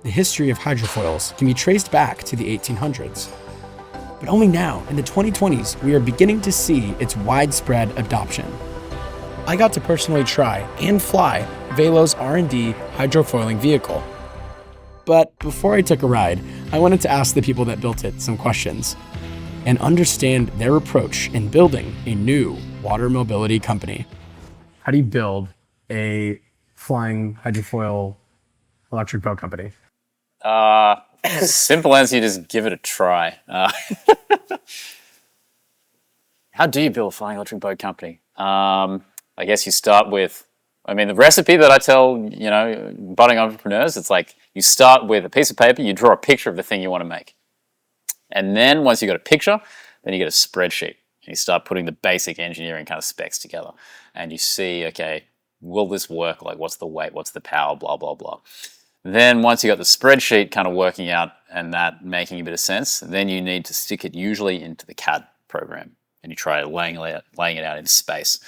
The history of hydrofoils can be traced back to the 1800s. But only now, in the 2020s, we are beginning to see its widespread adoption. I got to personally try and fly Valo's R&D hydrofoiling vehicle. But before I took a ride, I wanted to ask the people that built it some questions and understand their approach in building a new water mobility company. How do you build a flying hydrofoil electric boat company? Simple answer, you just give it a try. How do you build a flying electric boat company? I guess you start with, the recipe that I tell, budding entrepreneurs, it's like you start with a piece of paper, you draw a picture of the thing you want to make. And then once you've got a picture, then you get a spreadsheet. And you start putting the basic engineering kind of specs together. And you see, okay, will this work? Like, what's the weight? What's the power? Blah, blah, blah. Then once you got the spreadsheet kind of working out and that making a bit of sense, then you need to stick it usually into the CAD program and you try laying it out in space.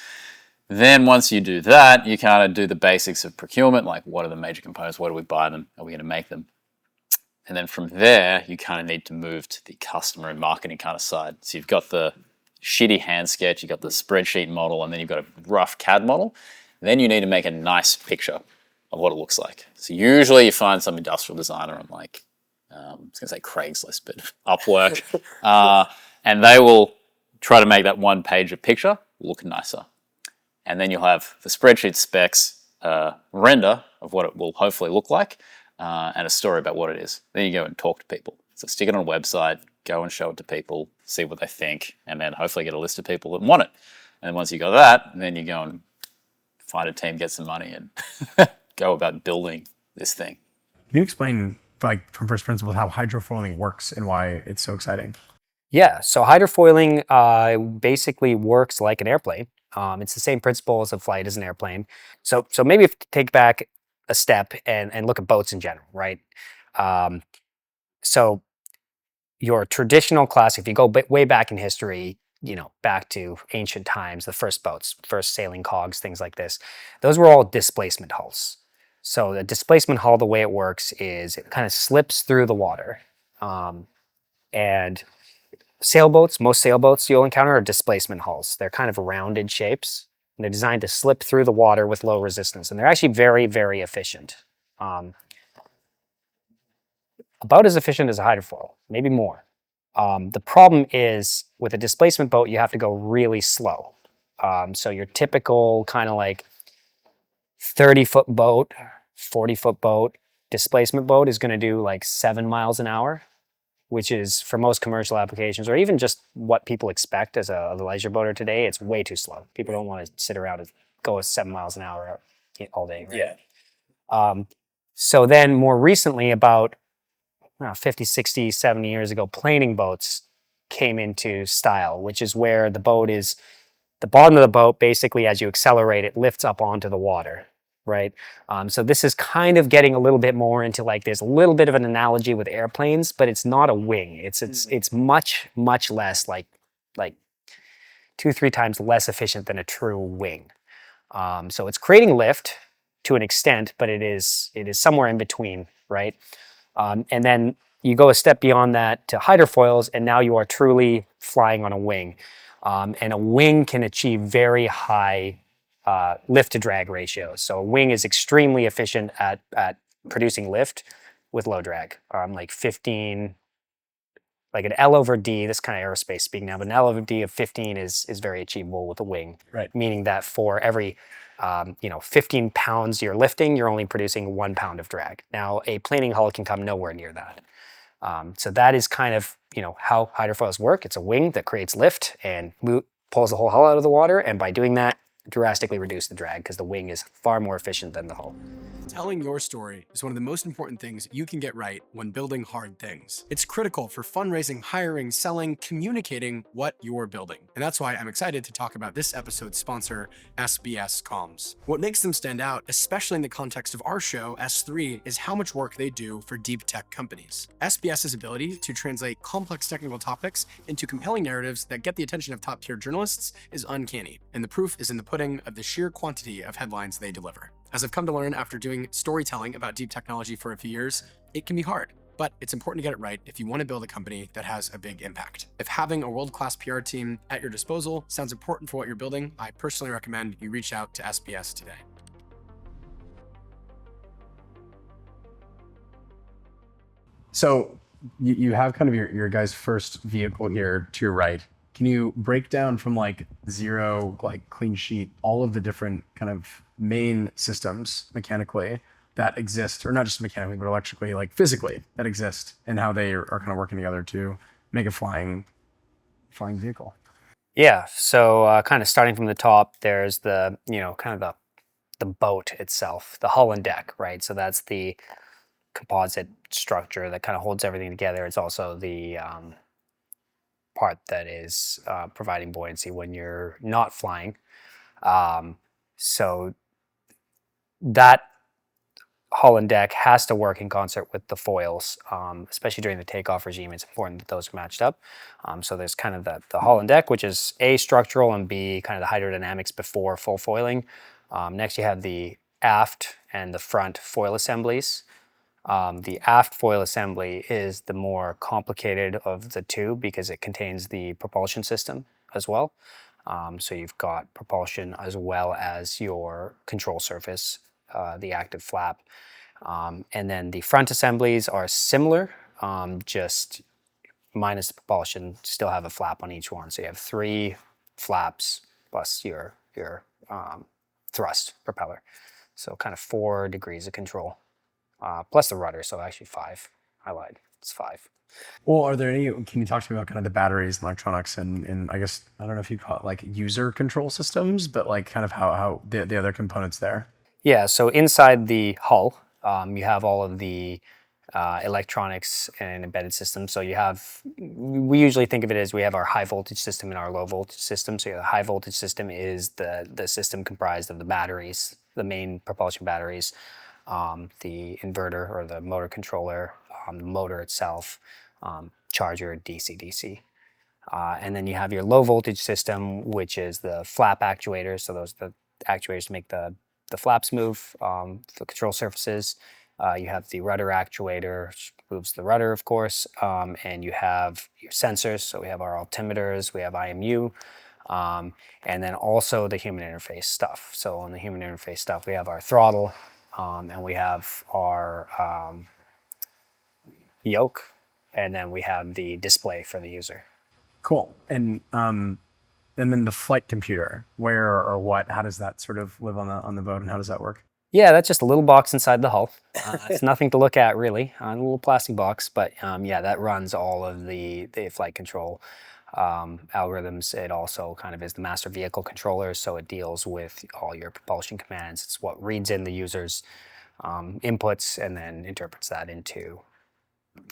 Then once you do that, you kind of do the basics of procurement, like what are the major components, where do we buy them, are we going to make them? And then from there, you kind of need to move to the customer and marketing kind of side. So you've got the shitty hand sketch, you've got the spreadsheet model, and then you've got a rough CAD model. Then you need to make a nice picture of what it looks like. So usually you find some industrial designer on I was going to say Craigslist, but Upwork, and they will try to make that one page of picture look nicer. And then you'll have the spreadsheet specs render of what it will hopefully look like and a story about what it is. Then you go and talk to people. So stick it on a website, go and show it to people, see what they think, and then hopefully get a list of people that want it. And once you got that, then you go and find a team, get some money, and go about building this thing. Can you explain, from first principles, how hydrofoiling works and why it's so exciting? Yeah, so hydrofoiling basically works like an airplane. It's the same principle as a flight as an airplane. So maybe if you take back a step and look at boats in general, right? So your traditional classic, if you go way back in history, back to ancient times, the first boats, first sailing cogs, things like this, those were all displacement hulls. So the displacement hull, the way it works is it kind of slips through the water. And sailboats, most sailboats you'll encounter are displacement hulls. They're kind of rounded shapes, and they're designed to slip through the water with low resistance. And they're actually very, very efficient. About as efficient as a hydrofoil, maybe more. The problem is with a displacement boat, you have to go really slow. So your typical kind of 30-foot boat, 40-foot boat, displacement boat is going to do 7 miles an hour, which is for most commercial applications, or even just what people expect as a leisure boater today, it's way too slow. People don't want to sit around and go 7 miles an hour all day. Right? Yeah. So then more recently, about 50, 60, 70 years ago, planing boats came into style, which is where the bottom of the boat, basically as you accelerate, it lifts up onto the water, right? So this is kind of getting a little bit more into there's a little bit of an analogy with airplanes, but it's not a wing. It's much, much less, like 2-3 times less efficient than a true wing. So it's creating lift to an extent, but it is somewhere in between, right? And then you go a step beyond that to hydrofoils, and now you are truly flying on a wing. And a wing can achieve very high lift to drag ratios. So a wing is extremely efficient at producing lift with low drag. Like 15, like an L over D, this kind of aerospace speaking now, but an L over D of 15 is very achievable with a wing. Right. Meaning that for every 15 pounds you're lifting, you're only producing 1 pound of drag. Now, a planing hull can come nowhere near that. So that is kind of, how hydrofoils work. It's a wing that creates lift and pulls the whole hull out of the water. And by doing that, drastically reduce the drag because the wing is far more efficient than the hull. Telling your story is one of the most important things you can get right when building hard things. It's critical for fundraising, hiring, selling, communicating what you're building. And that's why I'm excited to talk about this episode's sponsor, SBS Comms. What makes them stand out, especially in the context of our show, S3, is how much work they do for deep tech companies. SBS's ability to translate complex technical topics into compelling narratives that get the attention of top-tier journalists is uncanny. And the proof is in the pudding of the sheer quantity of headlines they deliver. As I've come to learn after doing storytelling about deep technology for a few years, it can be hard, but it's important to get it right if you want to build a company that has a big impact. If having a world-class PR team at your disposal sounds important for what you're building, I personally recommend you reach out to SBS today. So you have kind of your guys' first vehicle here to your right. Can you break down from like zero, like clean sheet, all of the different kind of main systems mechanically that exist, or not just mechanically, but electrically, like physically that exist, and how they are kind of working together to make a flying vehicle? Yeah, so kind of starting from the top, there's the, kind of the boat itself, the hull and deck, right? So that's the composite structure that kind of holds everything together. It's also the part that is providing buoyancy when you're not flying. So that hull and deck has to work in concert with the foils, especially during the takeoff regime. It's important that those are matched up. So there's kind of the hull and deck, which is A, structural, and B, kind of the hydrodynamics before full foiling. Next, you have the aft and the front foil assemblies. The aft foil assembly is the more complicated of the two because it contains the propulsion system as well. So you've got propulsion as well as your control surface, the active flap. And then the front assemblies are similar, just minus the propulsion, still have a flap on each one. So you have 3 flaps plus your thrust propeller. So kind of 4 degrees of control. Plus the rudder, so actually 5. I lied, it's 5. Well, are there any, can you talk to me about kind of the batteries and electronics and I guess, I don't know if you call it like user control systems, but like kind of how the other components there? Yeah, so inside the hull, you have all of the electronics and embedded systems. So we usually think of it as we have our high voltage system and our low voltage system. So the high voltage system is the system comprised of the batteries, the main propulsion batteries, the inverter or the motor controller, the motor itself, charger, DC. And then you have your low voltage system, which is the flap actuators. So those are the actuators to make the flaps move, the control surfaces. You have the rudder actuator, which moves the rudder, of course. And you have your sensors. So we have our altimeters, we have IMU, and then also the human interface stuff. So on the human interface stuff, we have our throttle, and we have our yoke, and then we have the display for the user. Cool. And then the flight computer, where or what, how does that sort of live on the boat and how does that work? Yeah, that's just a little box inside the hull. It's nothing to look at really, a little plastic box, but yeah, that runs all of the flight control algorithms. It also kind of is the master vehicle controller, so it deals with all your propulsion commands. It's what reads in the user's inputs and then interprets that into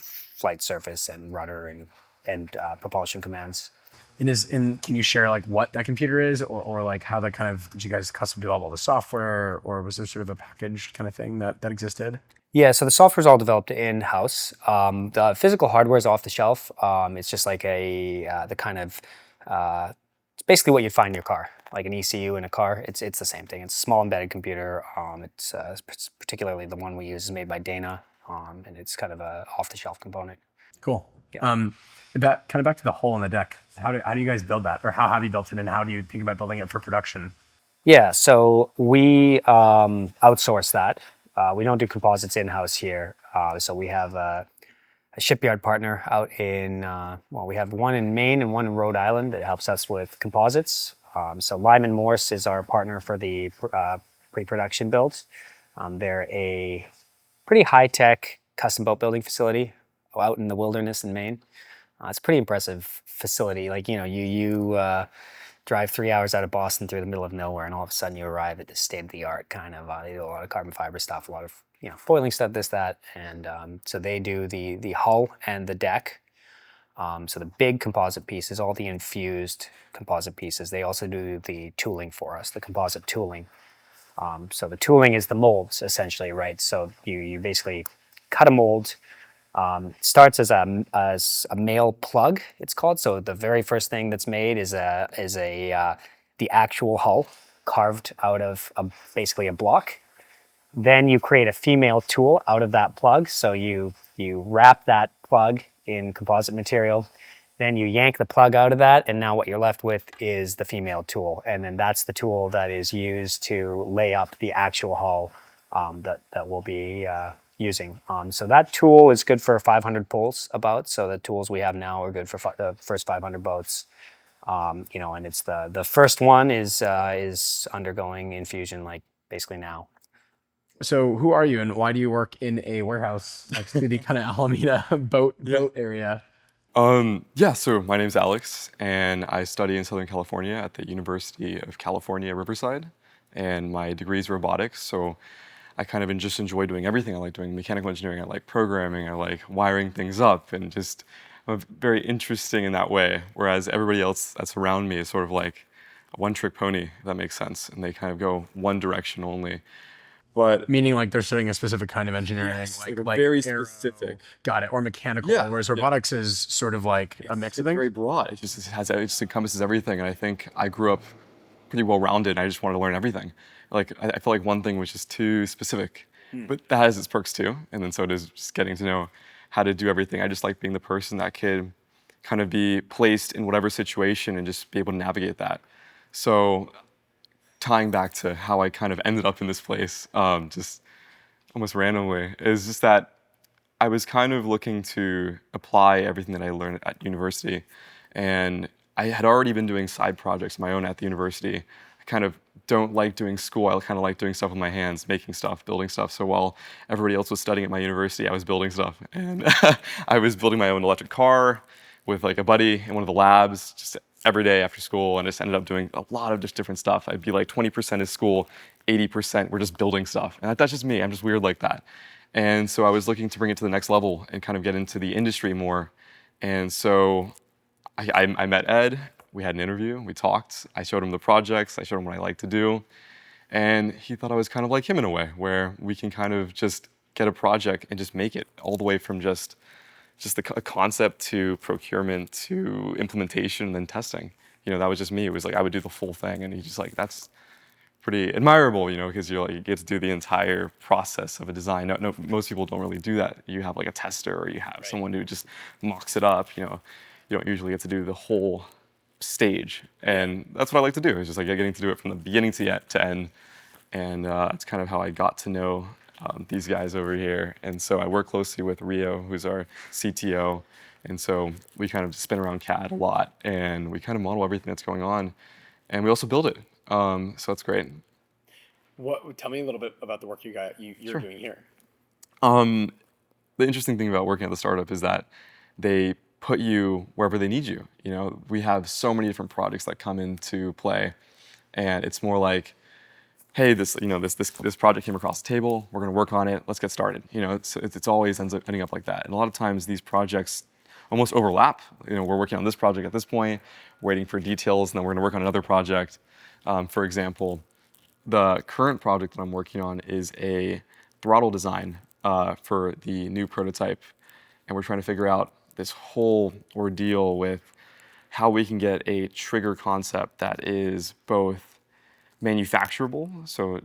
flight surface and rudder and propulsion commands. And can you share like what that computer is or like how that kind of, did you guys custom develop all the software or was there sort of a packaged kind of thing that existed? Yeah, so the software is all developed in-house. The physical hardware is off the shelf. It's just like the kind of, it's basically what you find in your car, like an ECU in a car. It's the same thing. It's a small embedded computer. It's particularly the one we use is made by Dana, and it's kind of a off-the-shelf component. Cool. Yeah. That kind of back to the hole in the deck. How do you guys build that, or how have you built it, and how do you think about building it for production? Yeah, so we outsource that. We don't do composites in-house here. So we have a shipyard partner out in, we have one in Maine and one in Rhode Island that helps us with composites. So Lyman Morse is our partner for the pre-production builds. They're a pretty high-tech custom boat building facility out in the wilderness in Maine. It's a pretty impressive facility. Like, you drive 3 hours out of Boston through the middle of nowhere, and all of a sudden you arrive at this state-of-the-art kind of, they do a lot of carbon fiber stuff, a lot of foiling stuff, this, that, and so they do the hull and the deck. So the big composite pieces, all the infused composite pieces, they also do the tooling for us, the composite tooling. So the tooling is the molds, essentially, right? So you basically cut a mold. It starts as a male plug, it's called. So the very first thing that's made is the actual hull carved out of basically a block. Then you create a female tool out of that plug. So you wrap that plug in composite material, then you yank the plug out of that, and now what you're left with is the female tool. And then that's the tool that is used to lay up the actual hull that we'll be using. So that tool is good for 500 pulls about. So the tools we have now are good for the first 500 boats. And it's the first one is undergoing infusion like basically now. So who are you and why do you work in a warehouse next to the kind of Alameda boat area? So my name's Alex, and I study in Southern California at the University of California, Riverside, and my degree is robotics, so I kind of just enjoy doing everything. I like doing mechanical engineering, I like programming, I like wiring things up, and just I'm very interesting in that way, whereas everybody else that's around me is sort of like a one-trick pony, if that makes sense, and they kind of go one direction only. But Meaning like they're studying a specific kind of engineering, yes, like very aero, specific. got it, or mechanical, Yeah, whereas robotics is sort of like a mix It's of things. very broad. It just encompasses everything, and I think I grew up pretty well rounded. And I just wanted to learn everything. Like I felt like one thing was just too specific, but that has its perks too. And then so does just getting to know how to do everything. I just like being the person that could kind of be placed in whatever situation and just be able to navigate that. So tying back to how I kind of ended up in this place, just almost randomly, is just that I was kind of looking to apply everything that I learned at university. And I had already been doing side projects of my own at the university. I kind of don't like doing school. I kind of like doing stuff with my hands, making stuff, building stuff. So while everybody else was studying at my university, I was building stuff. And I was building my own electric car with like a buddy in one of the labs just every day after school, and just ended up doing a lot of just different stuff. I'd be like 20% is school, 80% we're just building stuff. And that's just me. I'm just weird like that. And so I was looking to bring it to the next level and kind of get into the industry more. And so I met Ed, we had an interview, we talked, I showed him the projects, I showed him what I like to do. And he thought I was kind of like him in a way, where we can kind of just get a project and just make it all the way from just a concept to procurement to implementation and then testing. That was just me. It was like I would do the full thing, and he's just like, that's pretty admirable, because you get to do the entire process of a design. No, most people don't really do that. You have like a tester, or you have someone who just mocks it up. You don't usually get to do the whole stage, and that's what I like to do. It's just like getting to do it from the beginning to end, and that's kind of how I got to know these guys over here. And so I work closely with Rio, who's our CTO, and so we kind of spin around CAD a lot, and we kind of model everything that's going on, and we also build it. So that's great. Tell me a little bit about the work you're doing here. The interesting thing about working at the startup is that they put you wherever they need you. We have so many different projects that come into play, and it's more like, hey, this project came across the table. We're going to work on it. Let's get started. It's always ending up like that. And a lot of times these projects almost overlap. We're working on this project at this point, waiting for details, and then we're going to work on another project. For example, the current project that I'm working on is a throttle design for the new prototype, and we're trying to figure out this whole ordeal with how we can get a trigger concept that is both manufacturable, so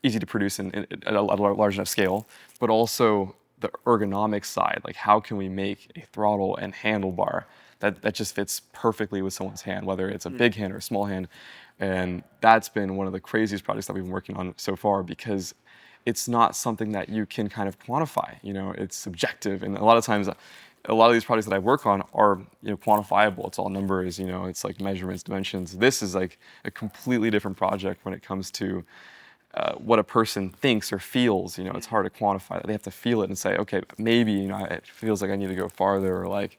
easy to produce at a large enough scale, but also the ergonomic side, like how can we make a throttle and handlebar that just fits perfectly with someone's hand, whether it's a big hand or a small hand. And that's been one of the craziest projects that we've been working on so far, because it's not something that you can kind of quantify. It's subjective, and a lot of times a lot of these projects that I work on are quantifiable. It's all numbers, it's like measurements, dimensions. This is like a completely different project when it comes to what a person thinks or feels. It's hard to quantify. They have to feel it and say, okay, maybe it feels like I need to go farther, or like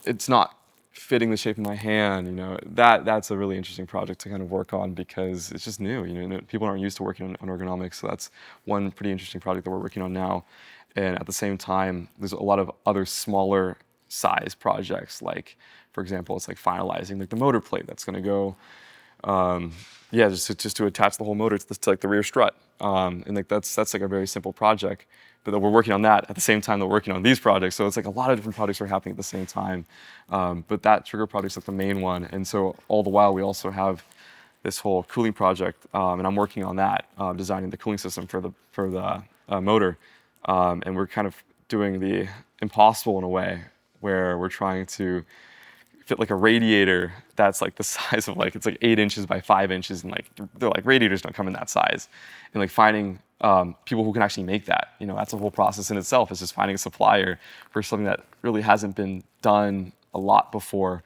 it's not fitting the shape of my hand. That's a really interesting project to kind of work on, because it's just new. People aren't used to working on ergonomics, so that's one pretty interesting project that we're working on now. And at the same time, there's a lot of other smaller size projects, like, for example, it's like finalizing like the motor plate that's going to go, just to attach the whole motor to like the rear strut. And like that's like a very simple project, but then we're working on that at the same time that we're working on these projects. So it's like a lot of different projects are happening at the same time. But that trigger project's like the main one. And so all the while we also have this whole cooling project, and I'm working on that, designing the cooling system for the motor, and we're kind of doing the impossible in a way where we're trying to fit like a radiator that's like the size of like, it's like 8 inches by 5 inches, and like they're like, radiators don't come in that size, and like finding people who can actually make that. That's a whole process in itself. It's just finding a supplier for something that really hasn't been done a lot before.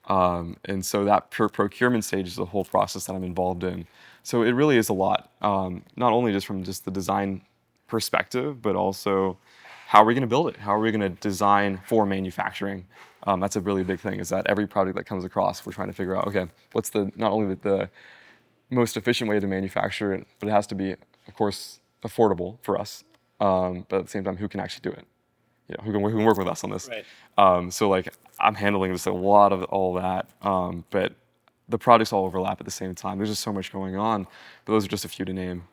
And so that procurement stage is a whole process that I'm involved in. So it really is a lot, not only just from just the design perspective, but also how are we going to build it? How are we going to design for manufacturing? That's a really big thing, is that every project that comes across, we're trying to figure out, okay, what's not only the most efficient way to manufacture it, but it has to be, of course, affordable for us. But at the same time, who can actually do it? Who can work with us on this? Right. So like I'm handling just a lot of all that, but the projects all overlap at the same time. There's just so much going on, but those are just a few to name.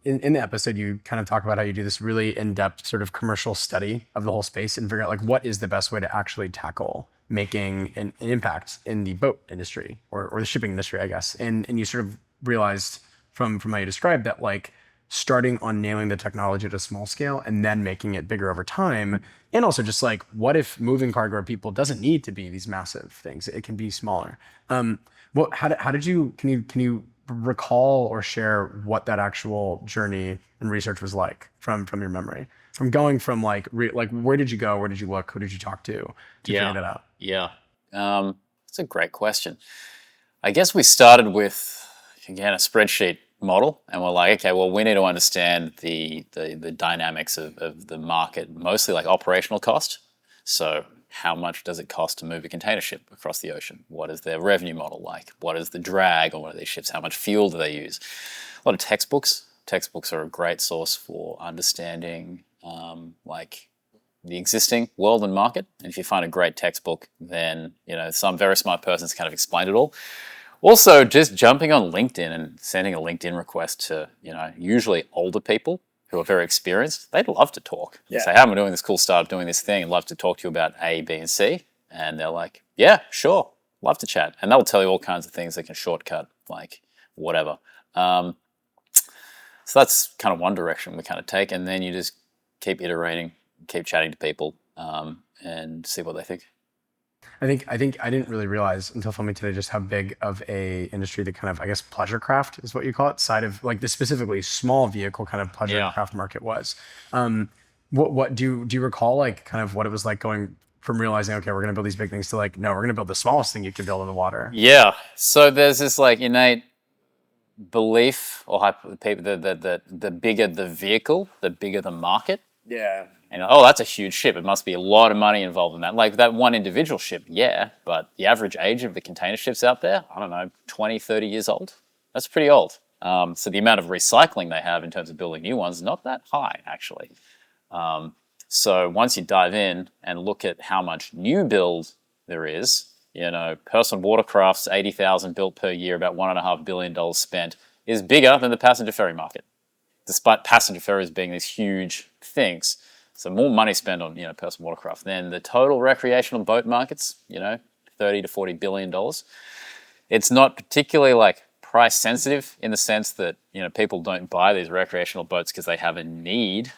In the episode, you kind of talk about how you do this really in-depth sort of commercial study of the whole space and figure out like what is the best way to actually tackle making an impact in the boat industry or the shipping industry, I guess. And you sort of realized from how you described that like starting on nailing the technology at a small scale and then making it bigger over time. And also just like, what if moving cargo or people doesn't need to be these massive things? It can be smaller. How did you, can you recall or share what that actual journey and research was like from your memory, from going from like where did you go, where did you look, who did you talk to figure that out? Yeah. That's a great question. I guess we started with, again, a spreadsheet model, and we're like, okay, well, we need to understand the dynamics of the market, mostly like operational cost. So how much does it cost to move a container ship across the ocean? What is their revenue model like? What is the drag on one of these ships? How much fuel do they use? A lot of textbooks. Textbooks are a great source for understanding like the existing world and market. And if you find a great textbook, then some very smart person's kind of explained it all. Also, just jumping on LinkedIn and sending a LinkedIn request to usually older people who are very experienced. They'd love to talk. Yeah. Say, hey, I'm doing this cool startup, doing this thing, and love to talk to you about A, B, and C. And they're like, yeah, sure, love to chat. And they'll tell you all kinds of things they can shortcut, like whatever. So that's kind of one direction we kind of take. And then you just keep iterating, keep chatting to people, and see what they think. I think I didn't really realize until filming today just how big of a industry the kind of, I guess, pleasure craft is what you call it, side of like the specifically small vehicle kind of pleasure craft market was. What do you recall like kind of what it was like going from realizing, okay, we're going to build these big things to like, no, we're going to build the smallest thing you can build in the water? Yeah. So there's this like innate belief or that the bigger the vehicle, the bigger the market. Yeah. And that's a huge ship. It must be a lot of money involved in that. Like that one individual ship, yeah, but the average age of the container ships out there, I don't know, 20, 30 years old. That's pretty old. So the amount of recycling they have in terms of building new ones is not that high, actually. So once you dive in and look at how much new build there is, personal watercrafts, 80,000 built per year, about $1.5 billion spent, is bigger than the passenger ferry market, despite passenger ferries being these huge things. So more money spent on personal watercraft than the total recreational boat markets, $30 to $40 billion. It's not particularly like price sensitive in the sense that people don't buy these recreational boats because they have a need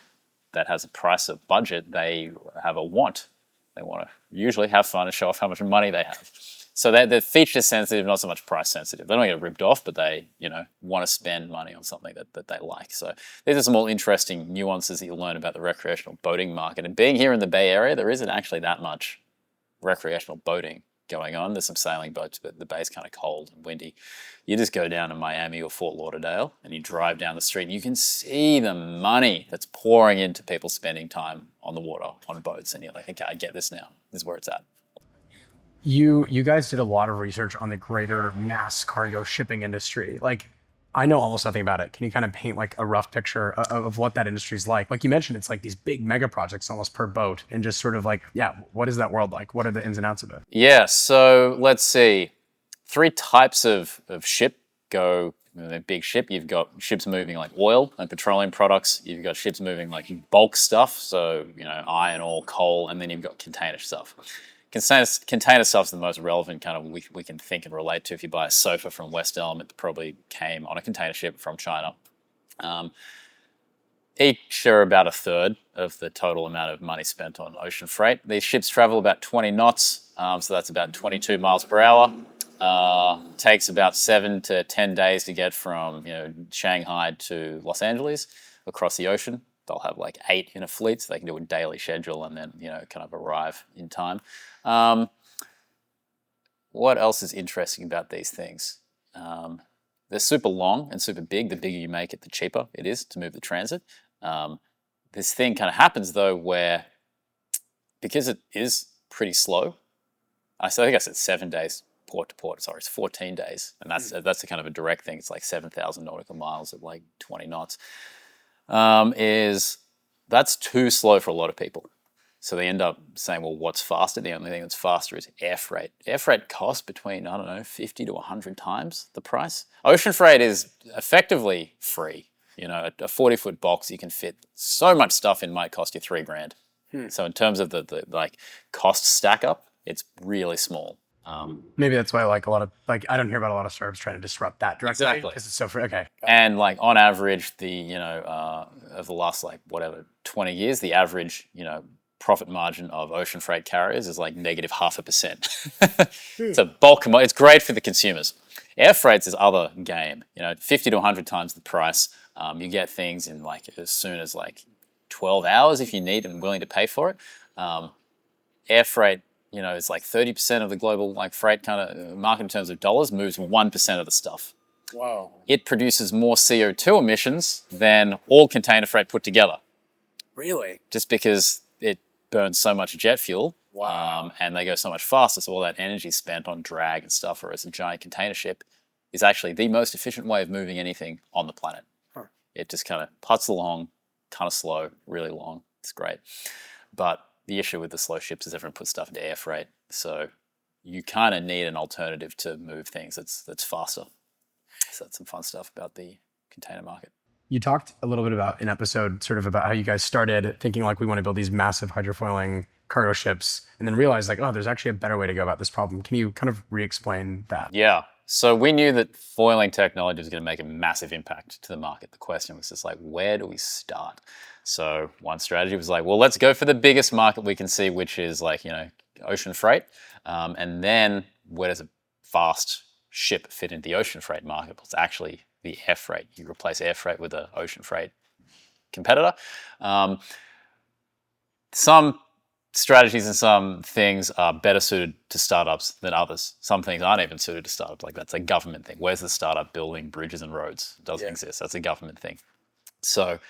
that has a price of budget. They have a want. They want to usually have fun and show off how much money they have. So they're feature sensitive, not so much price sensitive. They don't get ripped off, but they, want to spend money on something that they like. So these are some more interesting nuances that you'll learn about the recreational boating market. And being here in the Bay Area, there isn't actually that much recreational boating going on. There's some sailing boats, but the bay's kind of cold and windy. You just go down to Miami or Fort Lauderdale and you drive down the street and you can see the money that's pouring into people spending time on the water, on boats. And you're like, okay, I get this now. This is where it's at. You guys did a lot of research on the greater mass cargo shipping industry. Like, I know almost nothing about it. Can you kind of paint like a rough picture of what that industry is like? Like you mentioned, it's like these big mega projects almost per boat, and just sort of like, what is that world like? What are the ins and outs of it? Yeah, so let's see. 3 types of ship go. A big ship, you've got ships moving like oil and petroleum products. You've got ships moving like bulk stuff, so iron ore, coal, and then you've got container stuff. container stuff's the most relevant kind of we can think and relate to. If you buy a sofa from West Elm, it probably came on a container ship from China. Each are about a third of the total amount of money spent on ocean freight. These ships travel about 20 knots, so that's about 22 miles per hour. Takes about 7 to 10 days to get from Shanghai to Los Angeles across the ocean. They'll have like 8 in a fleet, so they can do a daily schedule and then kind of arrive in time. What else is interesting about these things? They're super long and super big. The bigger you make it, the cheaper it is to move the transit. This thing kind of happens though where, because it is pretty slow, I think I said 7 days port to port. Sorry, it's 14 days. And that's the kind of a direct thing. It's like 7,000 nautical miles at like 20 knots. That's too slow for a lot of people. So they end up saying, well, what's faster? The only thing that's faster is air freight. Air freight costs between, 50 to 100 times the price. Ocean freight is effectively free. A 40-foot box you can fit so much stuff in might cost you $3,000. So in terms of the like cost stack up, it's really small. Maybe that's why I don't hear about a lot of startups trying to disrupt that directly. Exactly. Because it's so free. Okay. And like on average, of the last 20 years, the average profit margin of ocean freight carriers is like negative 0.5%. It's a bulk commodity. It's great for the consumers. Air freight's is other game. 50 to 100 times the price. You get things in like as soon as like 12 hours if you need and willing to pay for it. Air freight, it's like 30% of the global freight kind of market in terms of dollars, moves 1% of the stuff. Wow. It produces more CO2 emissions than all container freight put together. Really? Just because it burns so much jet fuel. Wow. And they go so much faster, so all that energy spent on drag and stuff, whereas a giant container ship is actually the most efficient way of moving anything on the planet. Huh. It just kind of puts along, kind of slow, really long. It's great. But the issue with the slow ships is everyone puts stuff into air freight, so you kind of need an alternative to move things that's faster. So that's some fun stuff about the container market. You talked a little bit about an episode sort of about how you guys started thinking we want to build these massive hydrofoiling cargo ships and then realized there's actually a better way to go about this problem. Can you kind of re-explain that? Yeah. So we knew that foiling technology was going to make a massive impact to the market. The question was just where do we start? So one strategy was well, let's go for the biggest market we can see, which is ocean freight. And then where does a fast ship fit into the ocean freight market? Well, it's actually the air freight. You replace air freight with an ocean freight competitor. Some strategies and some things are better suited to startups than others. Some things aren't even suited to startups. That's a government thing. Where's the startup building bridges and roads? It doesn't exist. That's a government thing. So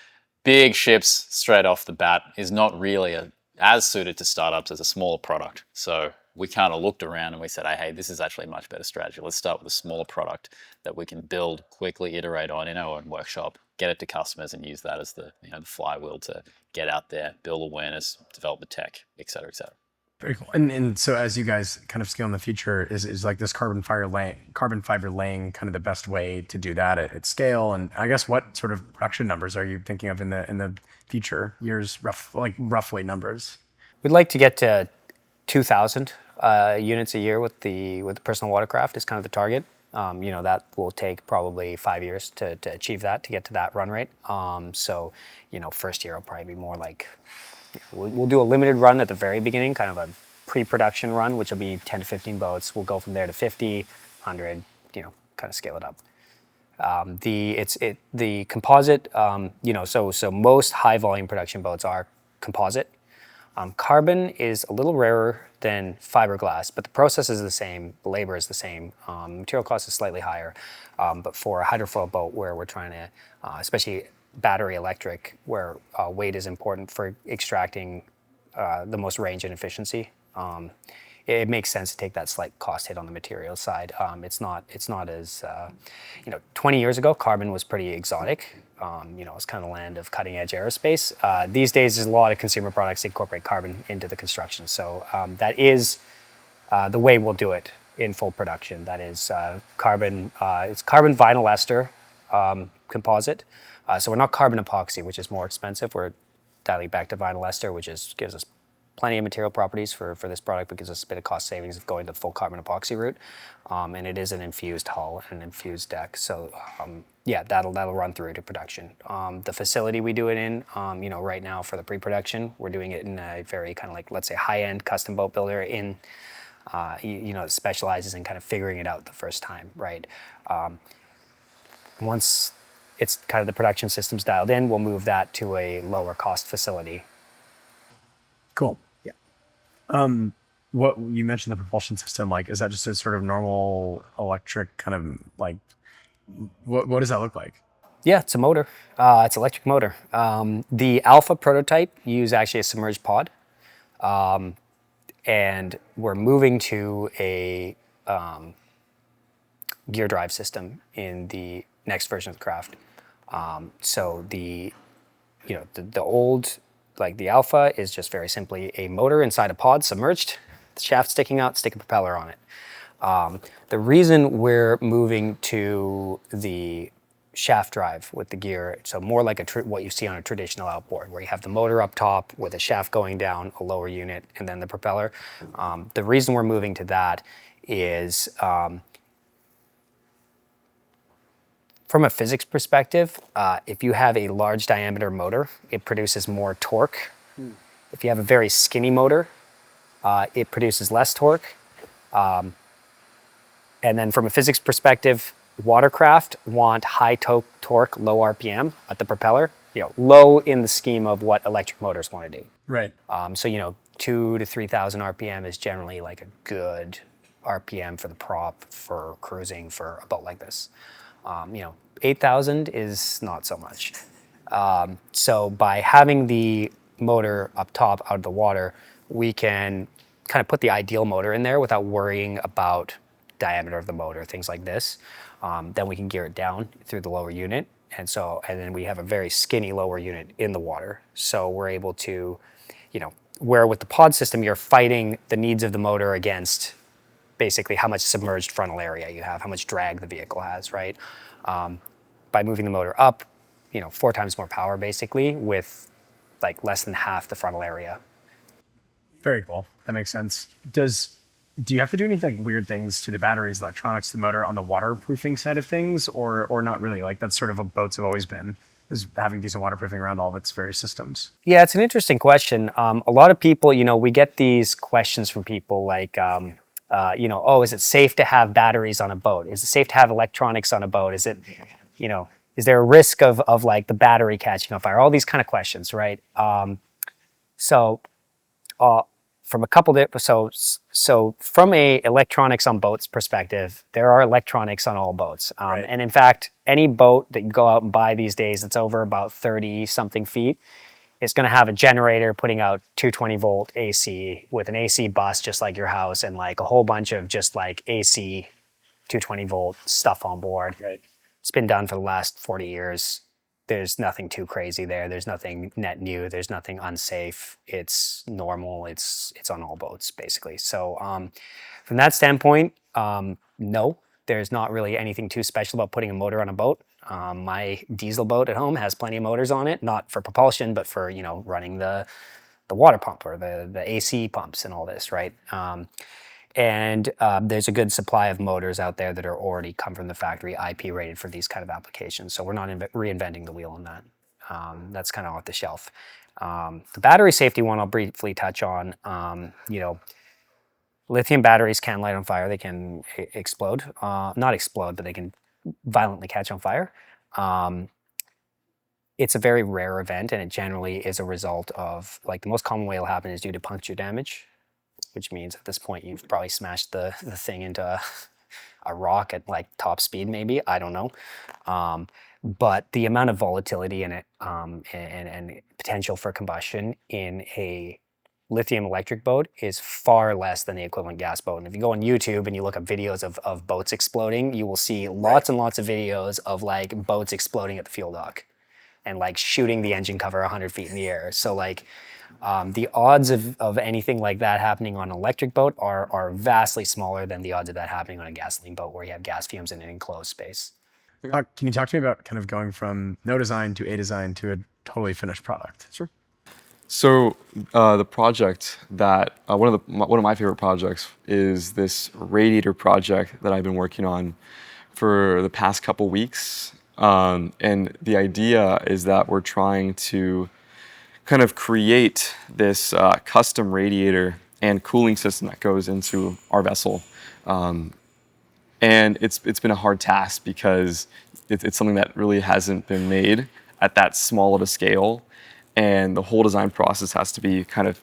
big ships straight off the bat is not really as suited to startups as a smaller product. So we kind of looked around and we said, hey, this is actually a much better strategy. Let's start with a smaller product that we can build, quickly iterate on in our own workshop, get it to customers and use that as the the flywheel to get out there, build awareness, develop the tech, et cetera, et cetera. Very cool. And so as you guys kind of scale in the future, is this carbon fiber laying kind of the best way to do that at scale? And I guess what sort of production numbers are you thinking of in the future years, roughly numbers? We'd like to get to 2,000 units a year with the personal watercraft is kind of the target. That will take probably 5 years to achieve that, to get to that run rate. So first year will probably be more we'll do a limited run at the very beginning, kind of a pre-production run, which will be 10 to 15 boats. We'll go from there to 50, 100, kind of scale it up. The composite, so most high volume production boats are composite. Carbon is a little rarer than fiberglass, but the process is the same, the labor is the same, material cost is slightly higher. But for a hydrofoil boat where we're trying to, especially battery electric, where weight is important for extracting the most range and efficiency, it makes sense to take that slight cost hit on the material side. It's not as 20 years ago, carbon was pretty exotic. It's kind of land of cutting edge aerospace. These days, there's a lot of consumer products that incorporate carbon into the construction. So that is the way we'll do it in full production. That is carbon. It's carbon vinyl ester composite. So we're not carbon epoxy, which is more expensive. We're dialing back to vinyl ester, which gives us plenty of material properties for this product because it's a bit of cost savings of going the full carbon epoxy route. And it is an infused hull and an infused deck. So yeah, that'll run through to production. The facility we do it in, right now for the pre-production, we're doing it in a very kind of like, let's say, high-end custom boat builder in, that specializes in kind of figuring it out the first time, right? Once it's kind of the production system's dialed in, we'll move that to a lower cost facility. Cool. Yeah. What you mentioned, the propulsion system, like, is that just a sort of normal electric kind of like, what does that look like? Yeah, it's a motor. It's an electric motor. The alpha prototype used actually a submerged pod. And we're moving to a gear drive system in the next version of the craft. So the old, like the alpha, is just very simply a motor inside a pod submerged, the shaft sticking out, stick a propeller on it. The reason we're moving to the shaft drive with the gear, so more like what you see on a traditional outboard, where you have the motor up top with a shaft going down, a lower unit, and then the propeller. The reason we're moving to that is from a physics perspective, if you have a large diameter motor, it produces more torque. If you have a very skinny motor, it produces less torque. And then from a physics perspective, watercraft want high torque, low RPM at the propeller, low in the scheme of what electric motors want to do. Right. So 2,000 to 3,000 RPM is generally like a good RPM for the prop, for cruising, for a boat like this. 8,000 is not so much. So by having the motor up top out of the water, we can kind of put the ideal motor in there without worrying about diameter of the motor, things like this. Then we can gear it down through the lower unit. And then we have a very skinny lower unit in the water. So we're able to, where with the pod system, you're fighting the needs of the motor against basically how much submerged frontal area you have, how much drag the vehicle has, right? By moving the motor up, 4 times more power basically with like less than half the frontal area. Very cool. That makes sense. Do you have to do anything weird things to the batteries, electronics, the motor on the waterproofing side of things, or not really? Like, that's sort of what boats have always been, is having decent waterproofing around all of its various systems. Yeah, it's an interesting question. A lot of people, we get these questions from people like, is it safe to have batteries on a boat? Is it safe to have electronics on a boat? Is it, is there a risk of like the battery catching on fire? All these kind of questions, right? From a couple so from a electronics on boats perspective, there are electronics on all boats. Right. And in fact, any boat that you go out and buy these days that's over about 30 something feet, it's going to have a generator putting out 220 volt AC with an AC bus just like your house, and like a whole bunch of just like AC 220 volt stuff on board. Right. It's been done for the last 40 years. There's nothing too crazy there. There's nothing net new. There's nothing unsafe. It's normal. It's on all boats basically. So from that standpoint, no, there's not really anything too special about putting a motor on a boat. My diesel boat at home has plenty of motors on it, not for propulsion, but for running the water pump or the AC pumps and all this, right? And there's a good supply of motors out there that are already come from the factory, IP rated for these kind of applications. So we're not reinventing the wheel on that. That's kind of off the shelf. The battery safety one I'll briefly touch on. Lithium batteries can light on fire. They can explode. Not explode, but they can violently catch on fire. It's a very rare event, and it generally is a result of, like, the most common way it'll happen is due to puncture damage, which means at this point you've probably smashed the thing into a rock at like top speed, maybe. I don't know. But the amount of volatility in it and potential for combustion in a lithium electric boat is far less than the equivalent gas boat. And if you go on YouTube and you look up videos of boats exploding, you will see lots and lots of videos of like boats exploding at the fuel dock and like shooting the engine cover 100 feet in the air. So like, the odds of anything like that happening on an electric boat are vastly smaller than the odds of that happening on a gasoline boat where you have gas fumes in an enclosed space. Can you talk to me about kind of going from no design to a design to a totally finished product? Sure. So the project that one of my favorite projects is this radiator project that I've been working on for the past couple weeks, and the idea is that we're trying to kind of create this custom radiator and cooling system that goes into our vessel. And it's been a hard task because it's something that really hasn't been made at that small of a scale, and the whole design process has to be kind of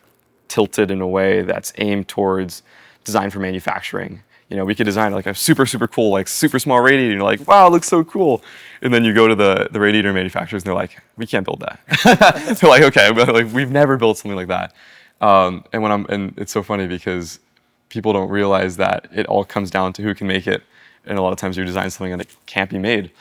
tilted in a way that's aimed towards design for manufacturing. We could design like a super cool, like super small radiator, and you're like, wow, it looks so cool. And then you go to the radiator manufacturers and they're like, we can't build that. They're like, okay, but like we've never built something like that. And it's so funny because people don't realize that it all comes down to who can make it. And a lot of times you design something and it can't be made.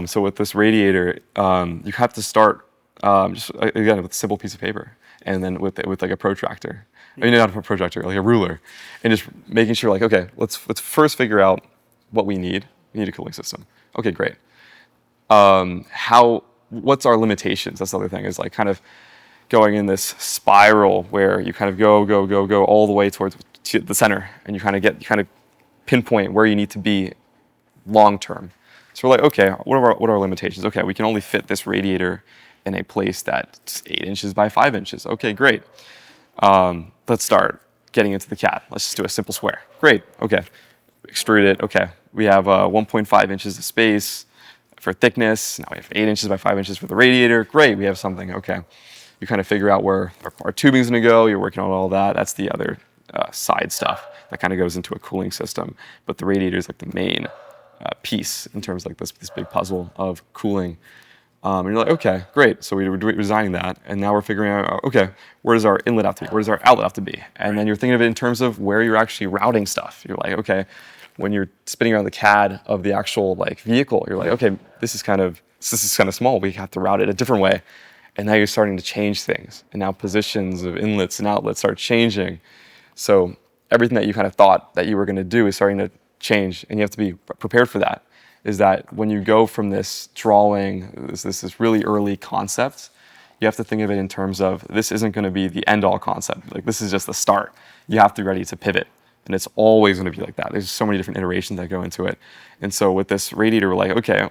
So with this radiator, you have to start just again with a simple piece of paper, and then with like a protractor. I mean, not a protractor, like a ruler, and just making sure, like, okay, let's first figure out what we need. We need a cooling system. Okay, great. What's our limitations? That's the other thing, is like kind of going in this spiral where you kind of go all the way towards the center, and you kind of pinpoint where you need to be long term. So we're like, okay, what are our limitations? Okay, we can only fit this radiator in a place that's 8 inches by 5 inches. Okay, great. Let's start getting into the CAD. Let's just do a simple square. Great. Okay. Extrude it. Okay. We have 1.5 inches of space for thickness. Now we have 8 inches by 5 inches for the radiator. Great. We have something. Okay. You kind of figure out where our tubing's going to go. You're working on all that. That's the other side stuff that kind of goes into a cooling system. But the radiator is like the main piece in terms of like this big puzzle of cooling. And you're like, okay, great. So we're designing that, and now we're figuring out, okay, where does our inlet have to be? Where does our outlet have to be? And then you're thinking of it in terms of where you're actually routing stuff. You're like, okay, when you're spinning around the CAD of the actual like vehicle, you're like, okay, this is kind of small. We have to route it a different way. And now you're starting to change things, and now positions of inlets and outlets start changing. So everything that you kind of thought that you were going to do is starting to change, and you have to be prepared for that. Is that when you go from this drawing, this really early concept, you have to think of it in terms of this isn't going to be the end-all concept. Like, this is just the start. You have to be ready to pivot, and it's always going to be like that. There's so many different iterations that go into it. And so with this radiator, we're like, okay,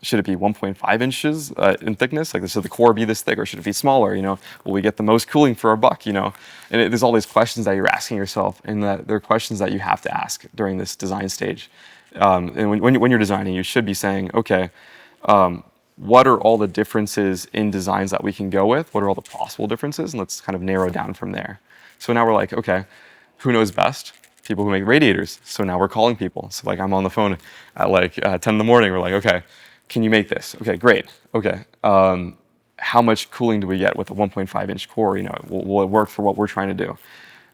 should it be 1.5 inches in thickness? Like, should the core be this thick, or should it be smaller? Will we get the most cooling for our buck? And there's all these questions that you're asking yourself, and that they're questions that you have to ask during this design stage. And when you're designing, you should be saying, okay, what are all the differences in designs that we can go with? What are all the possible differences? And let's kind of narrow down from there. So now we're like, okay, who knows best? People who make radiators. So now we're calling people. So like I'm on the phone at like 10 in the morning. We're like, okay, can you make this? Okay, great. Okay. How much cooling do we get with a 1.5 inch core? Will it work for what we're trying to do?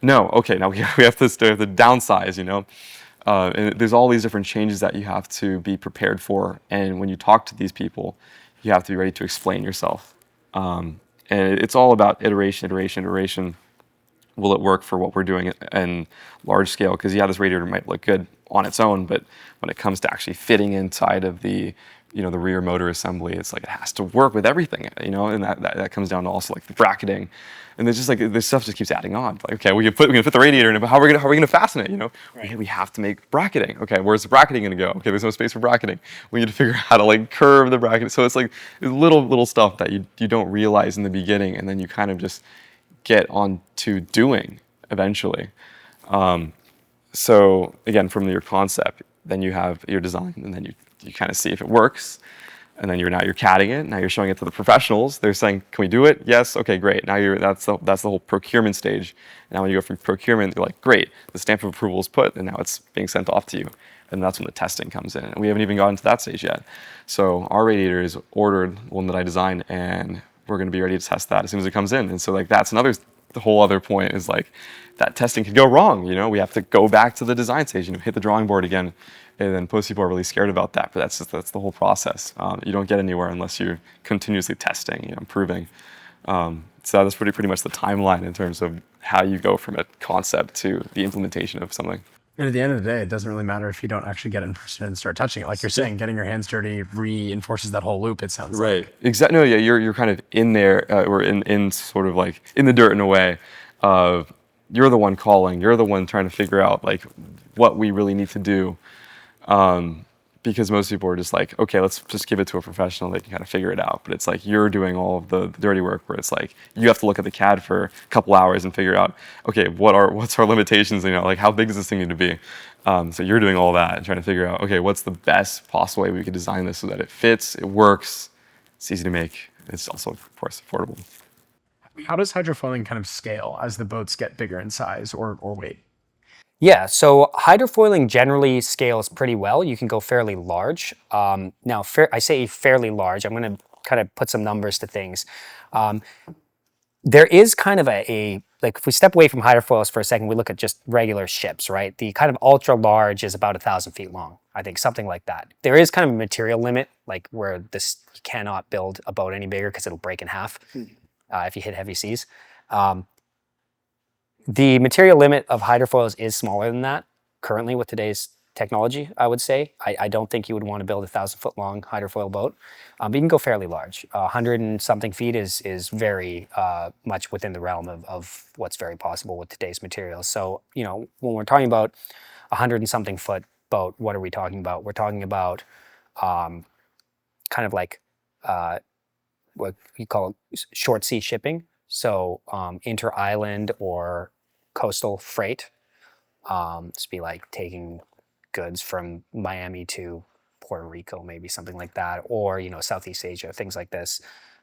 No. Okay, now we have to downsize, and there's all these different changes that you have to be prepared for. And when you talk to these people, you have to be ready to explain yourself. And it's all about iteration. Will it work for what we're doing in large scale? Because this radiator might look good on its own, but when it comes to actually fitting inside of the rear motor assembly, it's like it has to work with everything, and that comes down to also like the bracketing. And there's just like this stuff just keeps adding on. Like, okay, we're gonna fit the radiator in, but how are we gonna fasten it? Right. We have to make bracketing. Okay, where's the bracketing gonna go? Okay, there's no space for bracketing. We need to figure out how to like curve the bracket. So it's like little stuff that you don't realize in the beginning, and then you kind of just get on to doing eventually. So again, from your concept, then you have your design, and then you kind of see if it works. And then you're CADing it. Now you're showing it to the professionals. They're saying, "Can we do it?" Yes. Okay, great. Now that's the whole procurement stage. Now when you go from procurement, you're like, "Great, the stamp of approval is put, and now it's being sent off to you." And that's when the testing comes in. And we haven't even gotten to that stage yet. So our radiator is ordered, one that I designed, and we're going to be ready to test that as soon as it comes in. And so like that's the whole other point is like that testing could go wrong. We have to go back to the design stage, hit the drawing board again. And then most people are really scared about that, but that's the whole process. You don't get anywhere unless you're continuously testing, improving. So that's pretty much the timeline in terms of how you go from a concept to the implementation of something. And at the end of the day, it doesn't really matter if you don't actually get in person and start touching it. Like you're saying, getting your hands dirty reinforces that whole loop, it sounds Right. like. Exactly. No, yeah, you're kind of in there, or in sort of like in the dirt in a way of you're the one calling, you're the one trying to figure out like what we really need to do. Because most people are just like, okay, let's just give it to a professional. They can kind of figure it out. But it's like you're doing all of the dirty work where it's like you have to look at the CAD for a couple hours and figure out, okay, what's our limitations? You know, like how big does this thing need to be? So you're doing all that and trying to figure out, okay, what's the best possible way we could design this so that it fits, it works, it's easy to make, it's also, of course, affordable. How does hydrofoiling kind of scale as the boats get bigger in size or weight? Yeah, so hydrofoiling generally scales pretty well. You can go fairly large. Now, I say fairly large. I'm going to kind of put some numbers to things. There is kind of like if we step away from hydrofoils for a second, we look at just regular ships, right? The kind of ultra large is about 1,000 feet long, I think, something like that. There is kind of a material limit, like where you cannot build a boat any bigger because it'll break in half if you hit heavy seas. The material limit of hydrofoils is smaller than that currently with today's technology, I would say. I don't think you would want to build a 1,000-foot long hydrofoil boat, but you can go fairly large. 100 and something feet is very much within the realm of what's very possible with today's materials. So, you know, when we're talking about 100 and something foot boat, what are we talking about? We're talking about kind of like what you call short sea shipping. So inter-island or coastal freight. Just be like taking goods from Miami to Puerto Rico, maybe something like that, or you know, Southeast Asia, things like this.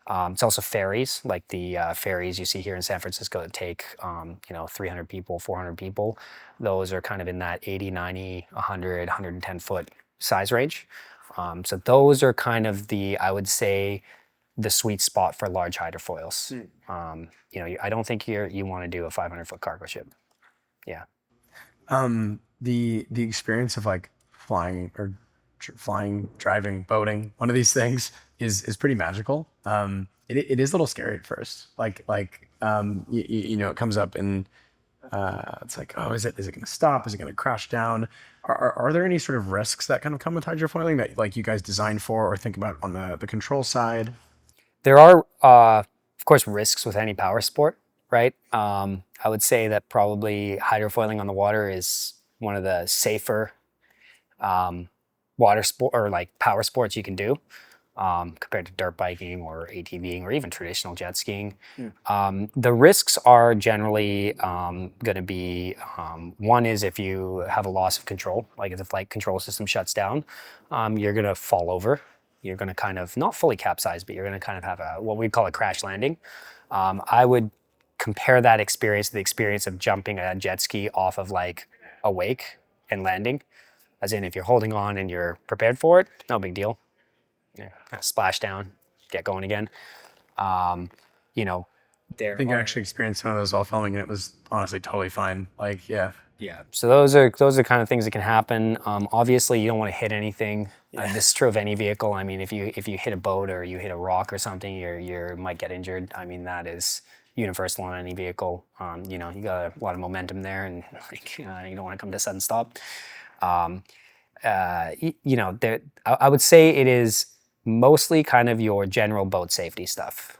It's also ferries, like the ferries you see here in San Francisco that take you know, 300 people, 400 people. Those are kind of in that 80, 90, 100, 110 foot size range. So those are kind of I would say, the sweet spot for large hydrofoils. You know, I don't think you want to do a 500-foot cargo ship. Yeah. The experience of like flying or driving, boating, one of these things is pretty magical. It is a little scary at first. You know, it comes up and it's like, oh, is it going to stop? Is it going to crash down? Are there any sort of risks that kind of come with hydrofoiling that like you guys design for or think about on the control side? There are, of course, risks with any power sport, right? I would say that probably hydrofoiling on the water is one of the safer water sport or like power sports you can do compared to dirt biking or ATVing or even traditional jet skiing. The risks are generally going to be, one is if you have a loss of control, like if the flight control system shuts down, you're going to fall over. You're going to kind of not fully capsize, but you're going to kind of have what we call a crash landing. I would compare that experience to the experience of jumping a jet ski off of like a wake and landing. As in, if you're holding on and you're prepared for it, no big deal. Yeah, splash down, get going again. You know, I think I actually experienced one of those while filming, and it was honestly totally fine. Like, yeah. Yeah. So those are the kind of things that can happen. Obviously, you don't want to hit anything. This is true of any vehicle. I mean, if you hit a boat or you hit a rock or something, you might get injured. I mean, that is universal on any vehicle. You know, you got a lot of momentum there, and like, you don't want to come to a sudden stop. You know, I would say it is mostly kind of your general boat safety stuff.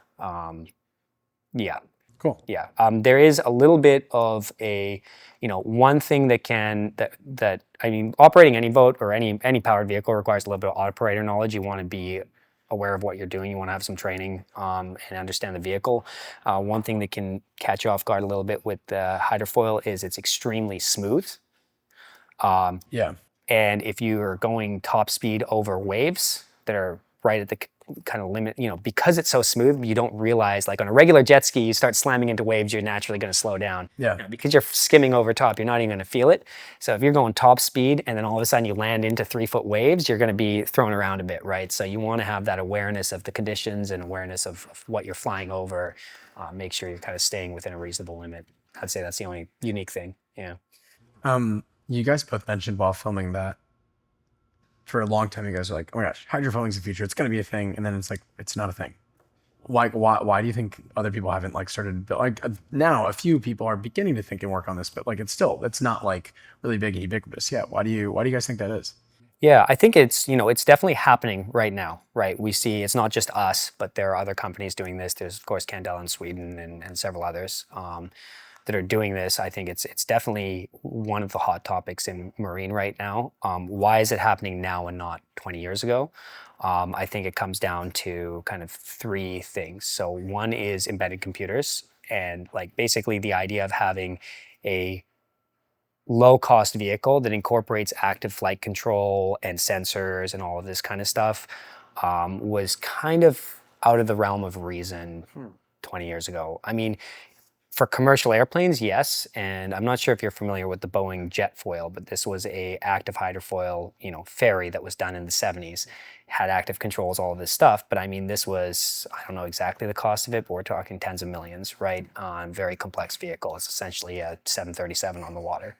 Yeah. Cool. Yeah. There is a little bit of one thing that I mean, operating any boat or any powered vehicle requires a little bit of operator knowledge. You want to be aware of what you're doing. You want to have some training and understand the vehicle. One thing that can catch you off guard a little bit with the hydrofoil is it's extremely smooth. Yeah. And if you are going top speed over waves that are right at the kind of limit, because it's so smooth, you don't realize, like on a regular jet ski, you start slamming into waves, you're naturally going to slow down. Yeah. Because you're skimming over top, you're not even going to feel it. So if you're going top speed and then all of a sudden you land into 3-foot waves, you're going to be thrown around a bit, right? So you want to have that awareness of the conditions and awareness of what you're flying over. Make sure you're kind of staying within a reasonable limit. I'd say that's the only unique thing. Yeah. You guys both mentioned while filming that for a long time, you guys are like, oh my gosh, hydrofoiling's the future. It's going to be a thing. And then it's like, it's not a thing. Like, why do you think other people haven't like started like now a few people are beginning to think and work on this, but like it's not like really big and ubiquitous yet. Why do you guys think that is? Yeah, I think it's, it's definitely happening right now, right? We see it's not just us, but there are other companies doing this. There's, of course, Candela in Sweden and several others that are doing this. I think it's definitely one of the hot topics in marine right now. Why is it happening now and not 20 years ago? I think it comes down to kind of three things. So one is embedded computers, and like basically the idea of having a low-cost vehicle that incorporates active flight control and sensors and all of this kind of stuff was kind of out of the realm of reason 20 years ago. I mean, for commercial airplanes, yes, and I'm not sure if you're familiar with the Boeing Jetfoil, but this was a active hydrofoil, ferry that was done in the 70s, had active controls, all of this stuff. But I mean, this was, I don't know exactly the cost of it, but we're talking tens of millions, right? On very complex vehicle. It's essentially a 737 on the water.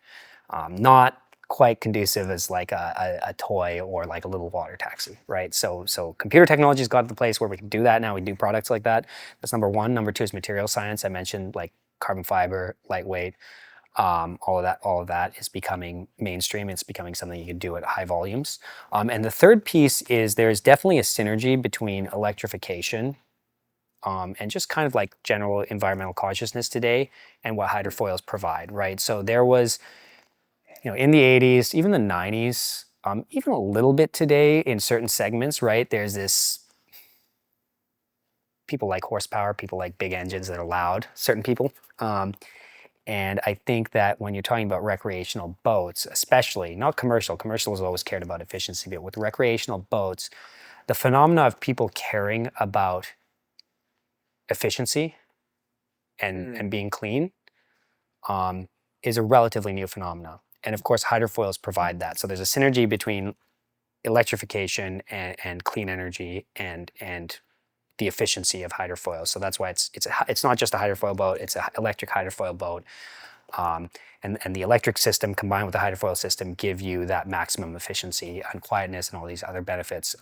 Not quite conducive as like a toy or like a little water taxi, right? So computer technology's got to the place where we can do that now. We do products like that. That's number one. Number two is material science. I mentioned like carbon fiber, lightweight, all of that is becoming mainstream. It's becoming something you can do at high volumes. And the third piece is there's definitely a synergy between electrification and just kind of like general environmental consciousness today and what hydrofoils provide, right? So there was, in the 80s, even the 90s, even a little bit today in certain segments, right? There's this, people like horsepower, people like big engines that are loud, certain people. And I think that when you're talking about recreational boats, especially, not commercial has always cared about efficiency, but with recreational boats, the phenomena of people caring about efficiency and being clean is a relatively new phenomenon. And of course, hydrofoils provide that. So there's a synergy between electrification and clean energy and the efficiency of hydrofoils. So that's why it's not just a hydrofoil boat, it's an electric hydrofoil boat. And the electric system combined with the hydrofoil system give you that maximum efficiency and quietness and all these other benefits.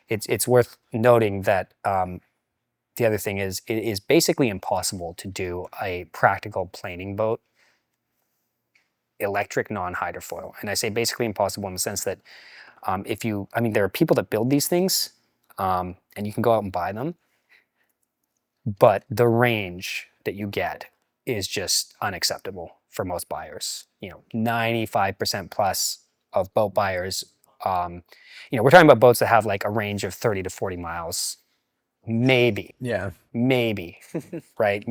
It's worth noting that the other thing is it is basically impossible to do a practical planing boat electric non-hydrofoil. And I say basically impossible in the sense that there are people that build these things and you can go out and buy them, but the range that you get is just unacceptable for most buyers. 95% plus of boat buyers, we're talking about boats that have like a range of 30 to 40 miles, maybe, right?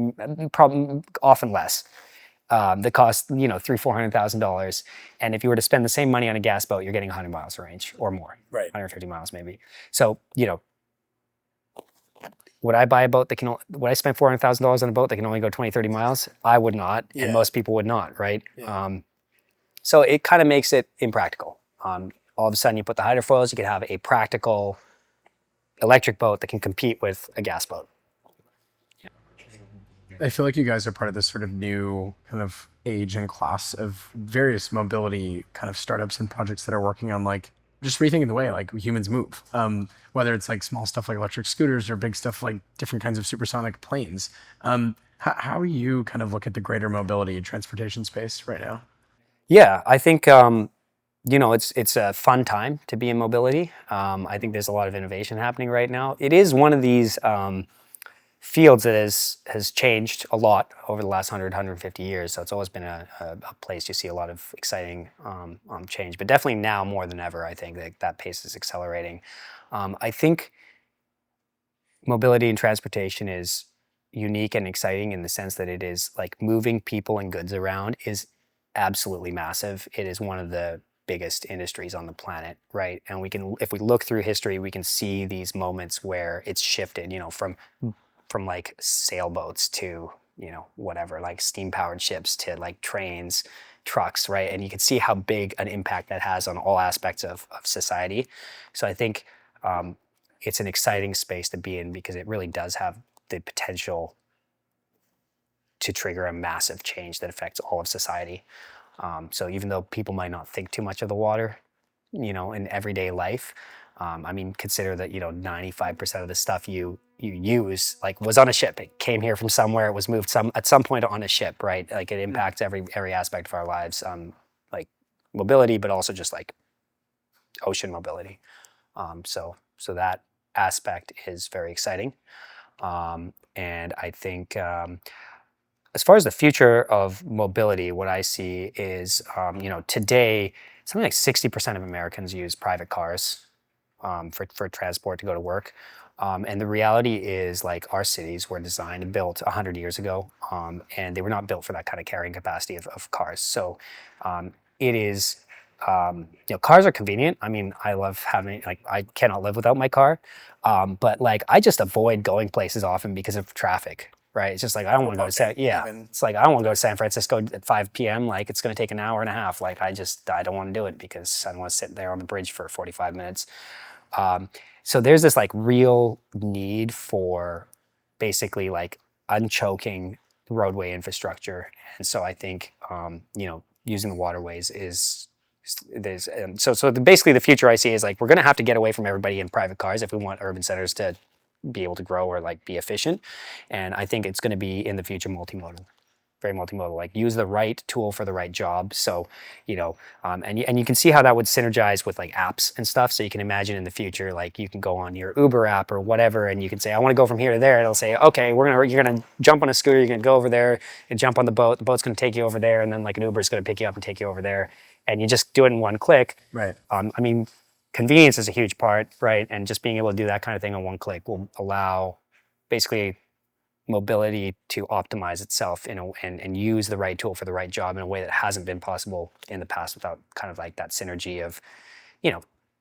Probably often less. That cost $300,000-$400,000, and if you were to spend the same money on a gas boat, you're getting 100 miles range or more, Right? 150 miles maybe. So would I buy a boat would I spend $400,000 on a boat that can only go 20-30 miles? I would not, and most people would not, right? Yeah. So it kind of makes it impractical. All of a sudden, you put the hydrofoils, you could have a practical electric boat that can compete with a gas boat. I feel like you guys are part of this sort of new kind of age and class of various mobility kind of startups and projects that are working on like just rethinking the way like humans move. Whether it's like small stuff like electric scooters or big stuff like different kinds of supersonic planes. How do you kind of look at the greater mobility and transportation space right now? Yeah, I think it's a fun time to be in mobility. I think there's a lot of innovation happening right now. It is one of these fields that has changed a lot over the last 150 years. So it's always been a place you see a lot of exciting change. But definitely now more than ever, I think that pace is accelerating. I think mobility and transportation is unique and exciting in the sense that it is like moving people and goods around is absolutely massive. It is one of the biggest industries on the planet, right? And if we look through history, we can see these moments where it's shifted, from like sailboats to, whatever, like steam powered ships to like trains, trucks, right? And you can see how big an impact that has on all aspects of society. So I think it's an exciting space to be in because it really does have the potential to trigger a massive change that affects all of society. So even though people might not think too much of the water, in everyday life, consider that, 95% of the stuff you you use like was on a ship. It came here from somewhere. It was moved at some point on a ship, right? Like it impacts every aspect of our lives, like mobility, but also just like ocean mobility. So that aspect is very exciting. And I think as far as the future of mobility, what I see is, today, something like 60% of Americans use private cars for transport to go to work. And the reality is, like, our cities were designed and built 100 years ago, and they were not built for that kind of carrying capacity of cars. So it is, cars are convenient. I mean, I love having, like, I cannot live without my car. But like, I just avoid going places often because of traffic. Right, it's just like I don't want to go to it's like I don't want to go to San Francisco at 5 p.m. Like it's going to take an hour and a half. Like I don't want to do it because I don't want to sit there on the bridge for 45 minutes. So there's this like real need for basically like unchoking roadway infrastructure, and so I think using the waterways is there's basically the future I see is like we're going to have to get away from everybody in private cars if we want urban centers to be able to grow or like be efficient. And I think it's going to be in the future multimodal, very multimodal, like use the right tool for the right job. So, and you can see how that would synergize with like apps and stuff. So you can imagine in the future, like you can go on your Uber app or whatever, and you can say, I want to go from here to there. And it'll say, okay, you're going to jump on a scooter, you're going to go over there and jump on the boat. The boat's going to take you over there. And then like an Uber is going to pick you up and take you over there. And you just do it in one click. Right. I mean, convenience is a huge part, right? And just being able to do that kind of thing on one click will allow basically mobility to optimize itself and use the right tool for the right job in a way that hasn't been possible in the past without kind of like that synergy of,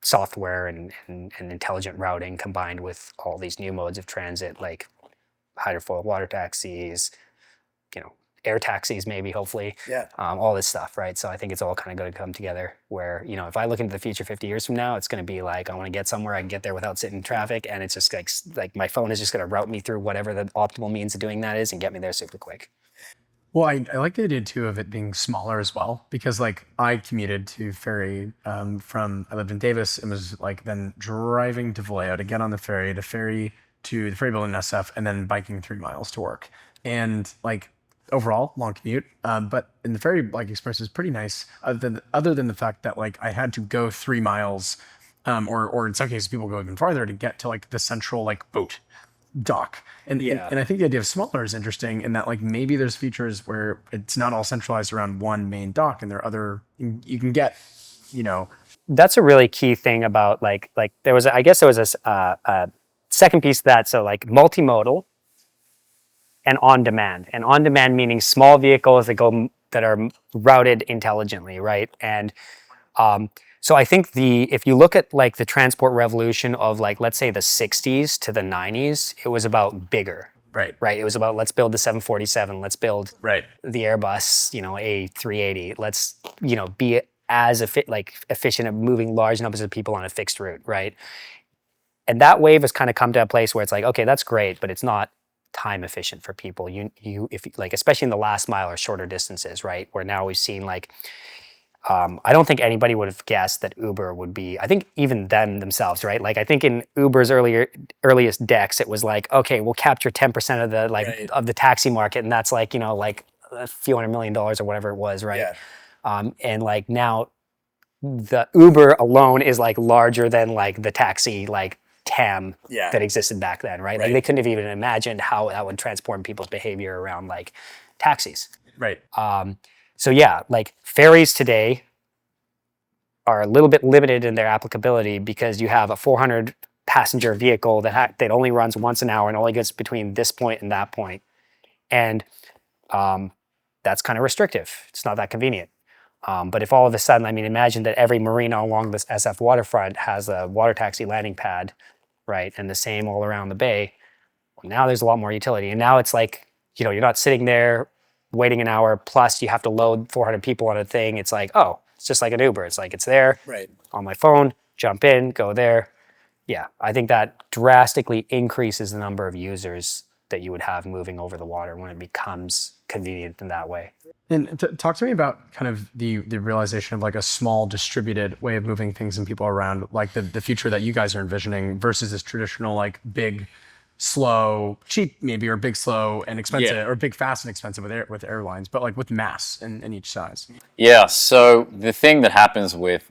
software and intelligent routing combined with all these new modes of transit like hydrofoil water taxis, air taxis, maybe, hopefully, all this stuff, right? So I think it's all kind of going to come together where, if I look into the future 50 years from now, it's going to be like, I want to get somewhere, I can get there without sitting in traffic. And it's just like my phone is just going to route me through whatever the optimal means of doing that is and get me there super quick. Well, I like the idea too of it being smaller as well, because like I commuted to ferry I lived in Davis and was like then driving to Vallejo to get on the ferry to the ferry building in SF and then biking 3 miles to work. And like overall long commute, but in the ferry like experience was pretty nice other than the fact that like I had to go 3 miles or in some cases people go even farther to get to like the central like boat dock. And I think the idea of smaller is interesting in that like maybe there's features where it's not all centralized around one main dock and there are other, you can get, That's a really key thing about like there was a second piece of that. So like multimodal and on demand meaning small vehicles that are routed intelligently, right? And so I think if you look at like the transport revolution of like, let's say the 60s to the 90s, it was about bigger. Right. It was about, let's build the 747, let's build Right. the Airbus, A380. Let's, be as efficient at moving large numbers of people on a fixed route, right? And that wave has kind of come to a place where it's like, okay, that's great, but it's not time efficient for people. If like, especially in the last mile or shorter distances, right? Where now we've seen like, I don't think anybody would have guessed that Uber would be, I think even them themselves, right? Like I think in Uber's earliest decks, it was like, okay, we'll capture 10% of the of the taxi market. And that's like, like a few $100 million or whatever it was, right? Yeah. And like now the Uber alone is like larger than like the taxi, like TAM that existed back then, right? Like they couldn't have even imagined how that would transform people's behavior around like taxis. Right. So yeah, like ferries today are a little bit limited in their applicability because you have a 400 passenger vehicle that only runs once an hour and only gets between this point and that point. And that's kind of restrictive. It's not that convenient. But if all of a sudden, I mean, imagine that every marina along this SF waterfront has a water taxi landing pad, right? And the same all around the bay. Well, now there's a lot more utility. And now it's like, you're not sitting there waiting an hour, plus you have to load 400 people on a thing. It's like, oh, it's just like an Uber. It's like, it's there on my phone, jump in, go there. Yeah, I think that drastically increases the number of users that you would have moving over the water when it becomes convenient in that way. And talk to me about kind of the realization of like a small distributed way of moving things and people around, like the future that you guys are envisioning versus this traditional like big slow, cheap maybe, or big, slow and expensive, Yeah. or big, fast and expensive with airlines, but like with mass in each size. Yeah, so the thing that happens with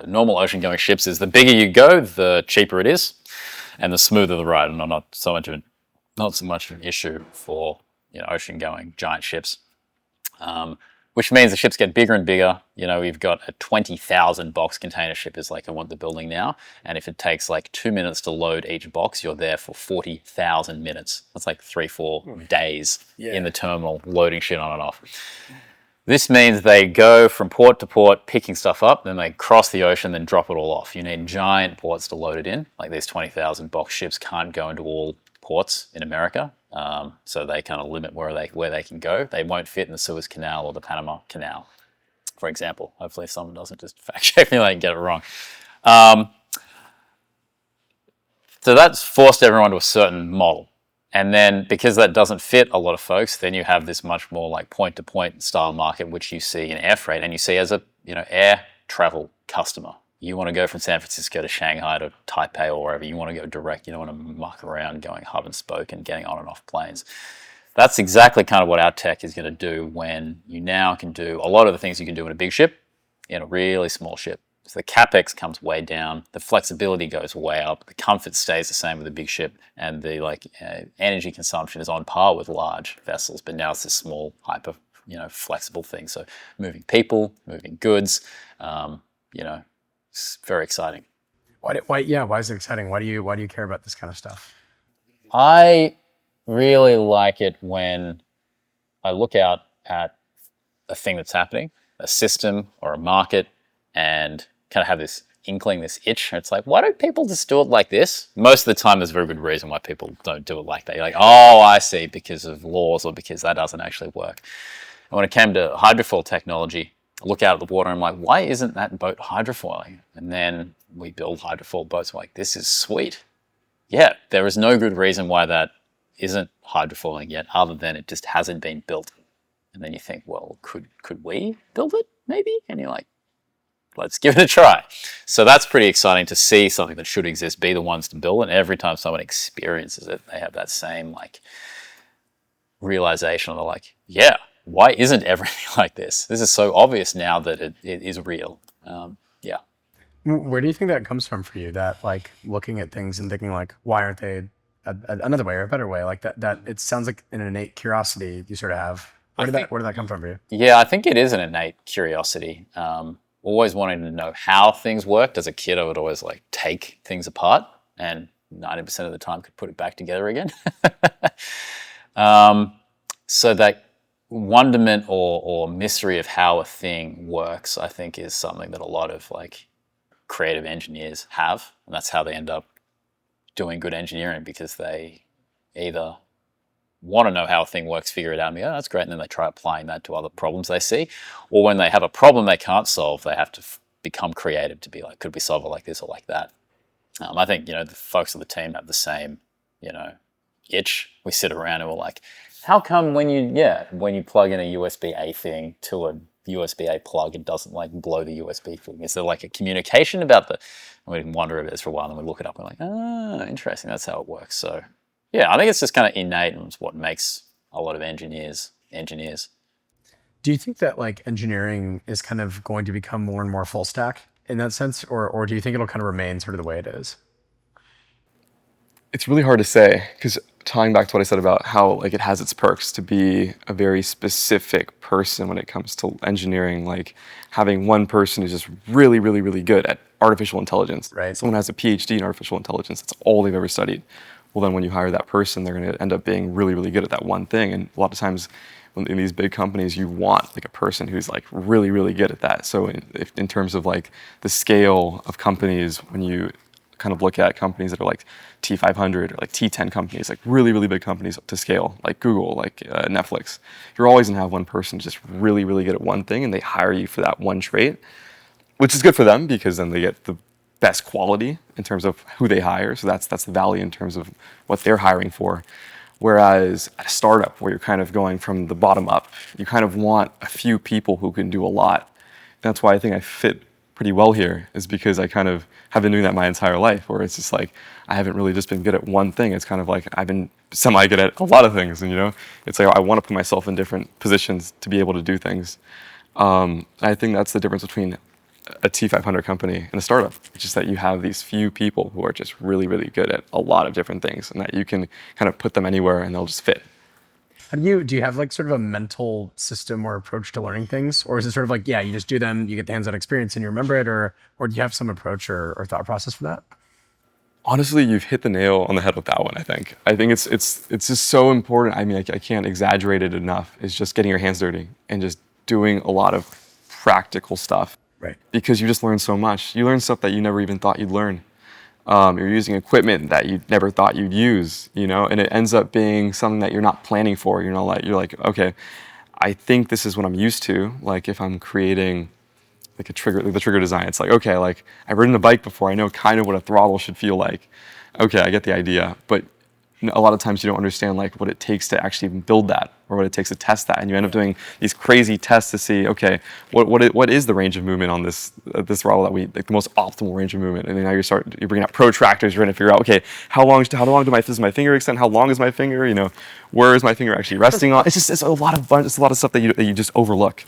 normal ocean-going ships is the bigger you go, the cheaper it is, and the smoother the ride. And not so much of an issue for ocean-going giant ships. Which means the ships get bigger and bigger. We've got a 20,000 box container ship is like what they're building now. And if it takes like 2 minutes to load each box, you're there for 40,000 minutes. That's like 3-4 days in the terminal loading shit on and off. This means they go from port to port picking stuff up, then they cross the ocean, then drop it all off. You need giant ports to load it in. Like these 20,000 box ships can't go into all ports in America. So they kind of limit where they can go. They won't fit in the Suez Canal or the Panama Canal, for example. Hopefully someone doesn't just fact check me and get it wrong. So that's forced everyone to a certain model. And then because that doesn't fit a lot of folks, then you have this much more like point-to-point style market, which you see in air freight and you see as a air travel customer. You want to go from San Francisco to Shanghai to Taipei or wherever. You want to go direct. You don't want to muck around going hub and spoke and getting on and off planes. That's exactly kind of what our tech is going to do when you now can do a lot of the things you can do in a big ship in a really small ship. So the capex comes way down, the flexibility goes way up, the comfort stays the same with a big ship, and the energy consumption is on par with large vessels. But now it's this small, hyper, flexible thing. So moving people, moving goods, it's very exciting. Why is it exciting? Why do you care about this kind of stuff? I really like it when I look out at a thing that's happening, a system or a market, and kind of have this inkling, this itch. It's like, why don't people just do it like this? Most of the time, there's a very good reason why people don't do it like that. You're like, oh, I see, because of laws or because that doesn't actually work. And when it came to hydrofoil technology, I look out at the water and I'm like, why isn't that boat hydrofoiling? And then we build hydrofoil boats. We're like, this is sweet. Yeah, there is no good reason why that isn't hydrofoiling yet, other than it just hasn't been built. And then you think, well, could we build it? Maybe? And you're like, let's give it a try. So that's pretty exciting to see something that should exist, be the ones to build it. And every time someone experiences it, they have that same realization. They're like, yeah, why isn't everything like this? This is so obvious now that it is real. Yeah. Where do you think that comes from for you? That looking at things and thinking why aren't they another way or a better way? That it sounds like an innate curiosity you sort of have. Where did that come from for you? Yeah, I think it is an innate curiosity. Always wanting to know how things worked. As a kid, I would always take things apart and 90% of the time could put it back together again. So that wonderment or mystery of how a thing works, I think, is something that a lot of creative engineers have, and that's how they end up doing good engineering, because they either want to know how a thing works, figure it out, and go, oh, that's great, and then they try applying that to other problems they see. Or when they have a problem they can't solve, they have to become creative to be like, could we solve it like this or like that? I think, the folks on the team have the same, itch. We sit around and we're like, how come when you plug in a USB-A thing to a USB-A plug, it doesn't blow the USB thing? Is there a communication about the, and we wonder about this for a while, and we look it up and we're like, oh, interesting, that's how it works. So yeah, I think it's just kind of innate, and it's what makes a lot of engineers. Do you think that engineering is kind of going to become more and more full stack in that sense, or do you think it'll kind of remain sort of the way it is? It's really hard to say, because tying back to what I said about how it has its perks to be a very specific person when it comes to engineering, having one person who's just really, really, really good at artificial intelligence. Right. Someone has a PhD in artificial intelligence, that's all they've ever studied. Well, then when you hire that person, they're going to end up being really, really good at that one thing. And a lot of times in these big companies, you want a person who's really, really good at that. So in terms of the scale of companies, when you kind of look at companies that are T500 or T10 companies, really, really big companies to scale, like Google, Netflix, you're always going to have one person just really, really good at one thing, and they hire you for that one trait, which is good for them because then they get the best quality in terms of who they hire. So that's the value in terms of what they're hiring for. Whereas at a startup where you're kind of going from the bottom up, you kind of want a few people who can do a lot. That's why I think I fit pretty well here is because I kind of have been doing that my entire life, where it's just like I haven't really just been good at one thing. It's kind of like I've been semi-good at a lot of things, and it's like I want to put myself in different positions to be able to do things. I think that's the difference between a T500 company and a startup. It's just that you have these few people who are just really, really good at a lot of different things, and that you can kind of put them anywhere and they'll just fit. Do you have like sort of a mental system or approach to learning things? Or is it sort of like, yeah, you just do them, you get the hands-on experience and you remember it, or do you have some approach or thought process for that? Honestly, you've hit the nail on the head with that one, I think. I think it's just so important. I mean, I can't exaggerate it enough. It's just getting your hands dirty and just doing a lot of practical stuff. Right. Because you just learn so much. You learn stuff that you never even thought you'd learn. You're using equipment that you never thought you'd use, and it ends up being something that you're not planning for. You're like, okay, I think this is what I'm used to. Like if I'm creating like the trigger design, it's like, okay, like I've ridden a bike before. I know kind of what a throttle should feel like. Okay, I get the idea. But a lot of times you don't understand like what it takes to actually even build that, or what it takes to test that, and you end up doing these crazy tests to see, okay, what is the range of movement on this throttle that like the most optimal range of movement, and then now you're bringing out protractors, you're trying to figure out, okay, how long does my finger extend, how long is my finger, where is my finger actually resting on? It's a lot of stuff that you just overlook.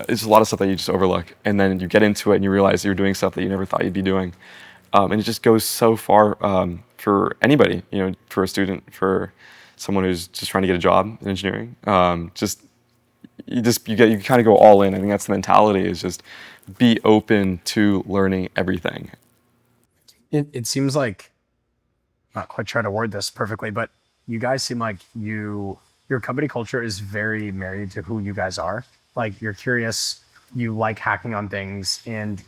It's a lot of stuff that you just overlook, and then you get into it and you realize you're doing stuff that you never thought you'd be doing, and it just goes so far. For anybody, for a student, for someone who's just trying to get a job in engineering, you kind of go all in. I think that's the mentality, is just be open to learning everything. It seems like, I'm not quite trying to word this perfectly, but you guys seem like your company culture is very married to who you guys are. Like you're curious, you like hacking on things, and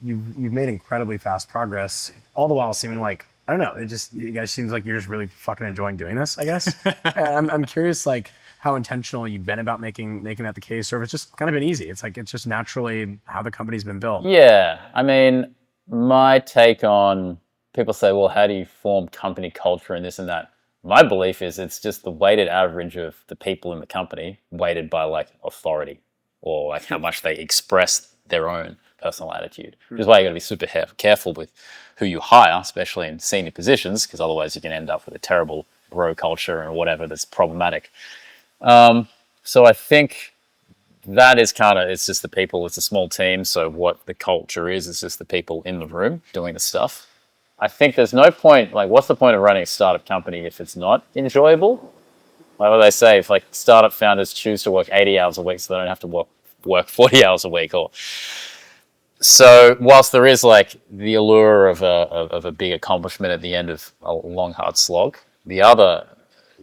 you've made incredibly fast progress, all the while seeming like, I don't know, you guys seems like you're just really fucking enjoying doing this, I guess. And I'm curious like how intentional you've been about making that the case, or if it's just kind of been easy. It's like it's just naturally how the company's been built. Yeah, I mean, my take on people say, well, how do you form company culture and this and that? My belief is it's just the weighted average of the people in the company weighted by like authority, or like how much they express their own personal attitude, which is why you got to be super careful with who you hire, especially in senior positions, because otherwise you can end up with a terrible bro culture or whatever that's problematic. So I think that is it's just the people, it's a small team, so what the culture is just the people in the room doing the stuff. I think there's no point, like what's the point of running a startup company if it's not enjoyable? Like what they say, if like startup founders choose to work 80 hours a week so they don't have to work 40 hours a week, so whilst there is like the allure of a big accomplishment at the end of a long, hard slog, the other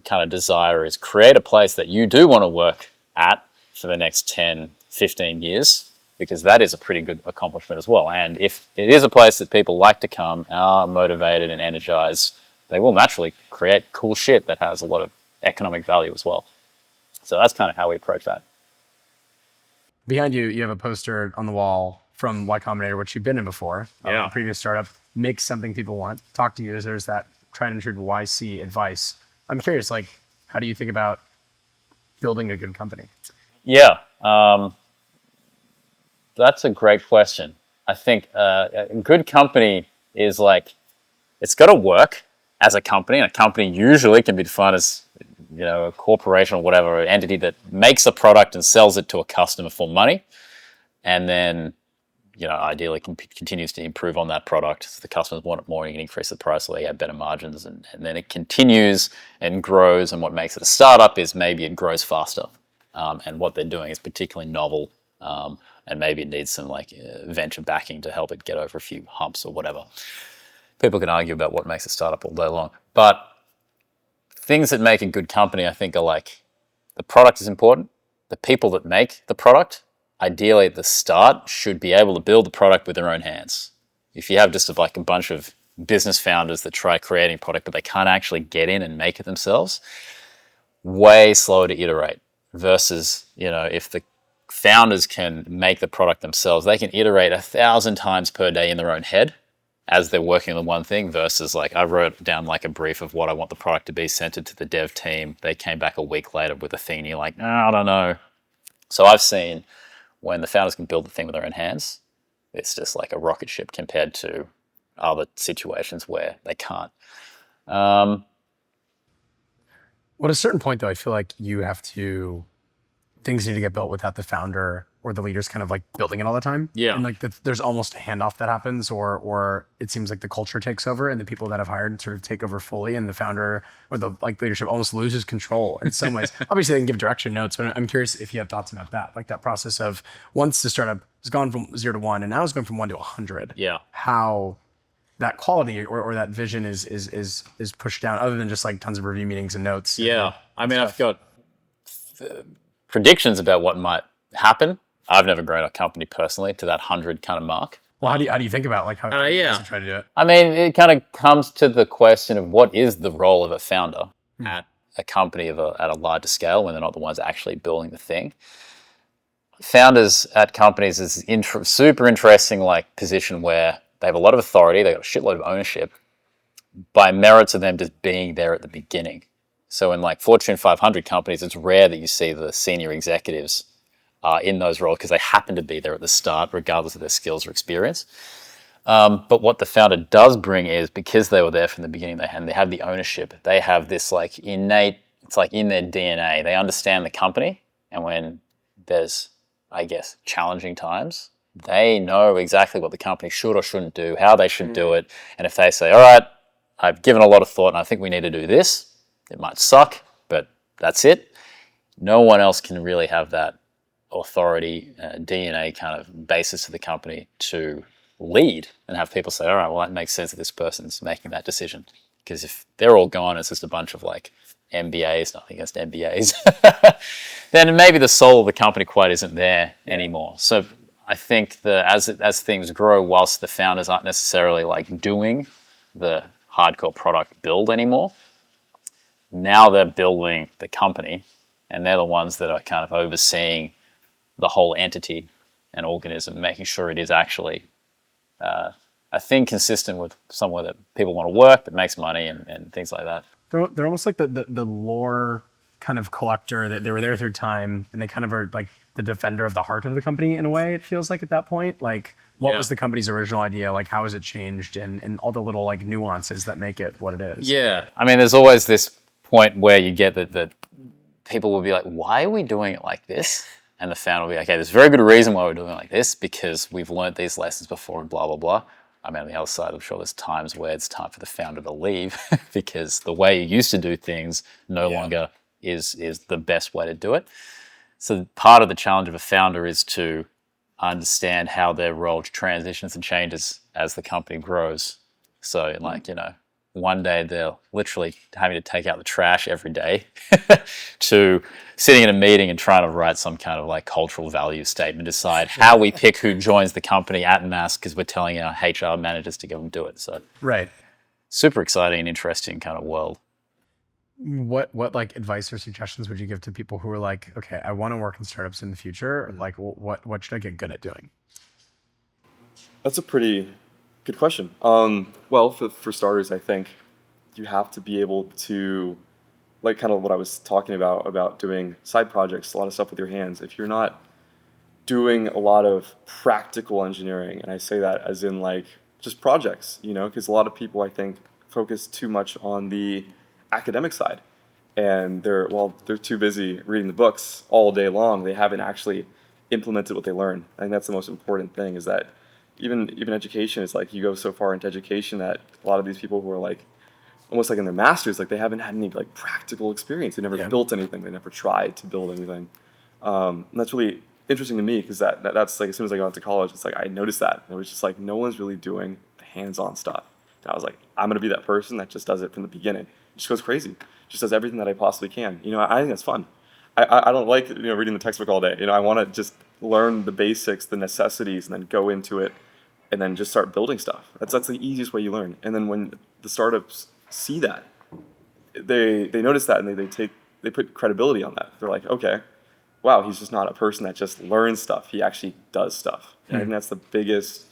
kind of desire is create a place that you do want to work at for the next 10, 15 years, because that is a pretty good accomplishment as well. And if it is a place that people like to come, are motivated and energized, they will naturally create cool shit that has a lot of economic value as well. So that's kind of how we approach that. Behind you, you have a poster on the wall from Y Combinator, which you've been in before. Yeah. A previous startup, make something people want. Talk to users, that tried and true YC advice. I'm curious, like, how do you think about building a good company? Yeah, that's a great question. I think a good company is like, it's got to work as a company, and a company usually can be defined as, a corporation or whatever, an entity that makes a product and sells it to a customer for money, and then, ideally continues to improve on that product. So the customers want it more, you can increase the price so they have better margins, and then it continues and grows, and what makes it a startup is maybe it grows faster. And what they're doing is particularly novel, and maybe it needs some venture backing to help it get over a few humps or whatever. People can argue about what makes a startup all day long, but things that make a good company, I think, are like the product is important. The people that make the product, ideally at the start, should be able to build the product with their own hands. If you have just a bunch of business founders that try creating a product but they can't actually get in and make it themselves, way slower to iterate. Versus, if the founders can make the product themselves, they can iterate 1,000 times per day in their own head as they're working on one thing, versus I wrote down a brief of what I want the product to be, sent it to the dev team. They came back a week later with a thing, and you're like, I don't know. So I've seen when the founders can build the thing with their own hands, it's just like a rocket ship compared to other situations where they can't. Well, at a certain point, though, I feel like things need to get built without the founder or the leaders kind of like building it all the time. Yeah. And like there's almost a handoff that happens, or it seems like the culture takes over and the people that have hired sort of take over fully, and the founder or the like leadership almost loses control in some ways. Obviously, they can give direction notes, but I'm curious if you have thoughts about that, like that process of once the startup has gone from 0 to 1 and now it's going from 1 to 100. Yeah. How that quality or that vision is pushed down, other than just like tons of review meetings and notes. Yeah. I mean, I've got predictions about what might happen. I've never grown a company personally to that 100 kind of mark. Well, how do you think about like how yeah. to try to do it? I mean, it kind of comes to the question of what is the role of a founder at a company at a larger scale when they're not the ones actually building the thing. Founders at companies is super interesting like position where they have a lot of authority, they've got a shitload of ownership by merits of them just being there at the beginning. So in like Fortune 500 companies, it's rare that you see the senior executives in those roles because they happen to be there at the start, regardless of their skills or experience. But what the founder does bring is, because they were there from the beginning, they have the ownership. They have this like innate, it's like in their DNA. They understand the company, and when there's, I guess, challenging times, they know exactly what the company should or shouldn't do, how they should do it. And if they say, all right, I've given a lot of thought and I think we need to do this, it might suck, but that's it. No one else can really have that authority, DNA kind of basis to the company to lead and have people say, all right, well, that makes sense that this person's making that decision. Because if they're all gone, it's just a bunch of like MBAs, nothing against MBAs, then maybe the soul of the company quite isn't there anymore. So I think as things grow, whilst the founders aren't necessarily like doing the hardcore product build anymore, now they're building the company, and they're the ones that are kind of overseeing the whole entity and organism, making sure it is actually a thing consistent with somewhere that people want to work, that makes money and things like that. They're almost like the lore kind of collector, that they were there through time, and they kind of are like the defender of the heart of the company in a way, it feels like at that point. Like, what was the company's original idea? Like, how has it changed? And all the little like nuances that make it what it is. Yeah. I mean, there's always this point where you get that people will be like, why are we doing it like this? And the founder will be like, okay, there's a very good reason why we're doing it like this, because we've learned these lessons before and blah, blah, blah. I mean, on the other side, I'm sure there's times where it's time for the founder to leave because the way you used to do things no longer is the best way to do it. So part of the challenge of a founder is to understand how their role transitions and changes as the company grows. So like, one day they're literally having to take out the trash every day to sitting in a meeting and trying to write some kind of like cultural value statement, decide how we pick who joins the company at mass because we're telling our HR managers to go and do it. So super exciting and interesting kind of world. What like advice or suggestions would you give to people who are like, okay, I want to work in startups in the future? Like, what should I get good at doing? That's a pretty good question. Well, for starters, I think you have to be able to, like kind of what I was talking about doing side projects, a lot of stuff with your hands. If you're not doing a lot of practical engineering, and I say that as in like just projects, because a lot of people I think focus too much on the academic side, and they're too busy reading the books all day long. They haven't actually implemented what they learn. I think that's the most important thing, is that even education is like, you go so far into education that a lot of these people who are like almost like in their masters, like they haven't had any like practical experience. They never built anything. They never tried to build anything. And that's really interesting to me, because that's like, as soon as I got into college, it's like I noticed that it was just like no one's really doing the hands-on stuff. And I was like, I'm gonna be that person that just does it from the beginning. Just goes crazy. Just does everything that I possibly can. I think that's fun. I don't like reading the textbook all day. I want to just learn the basics, the necessities, and then go into it, and then just start building stuff. That's the easiest way you learn. And then when the startups see that, they notice that, and they put credibility on that. They're like, okay, wow, he's just not a person that just learns stuff. He actually does stuff. And I think that's the biggest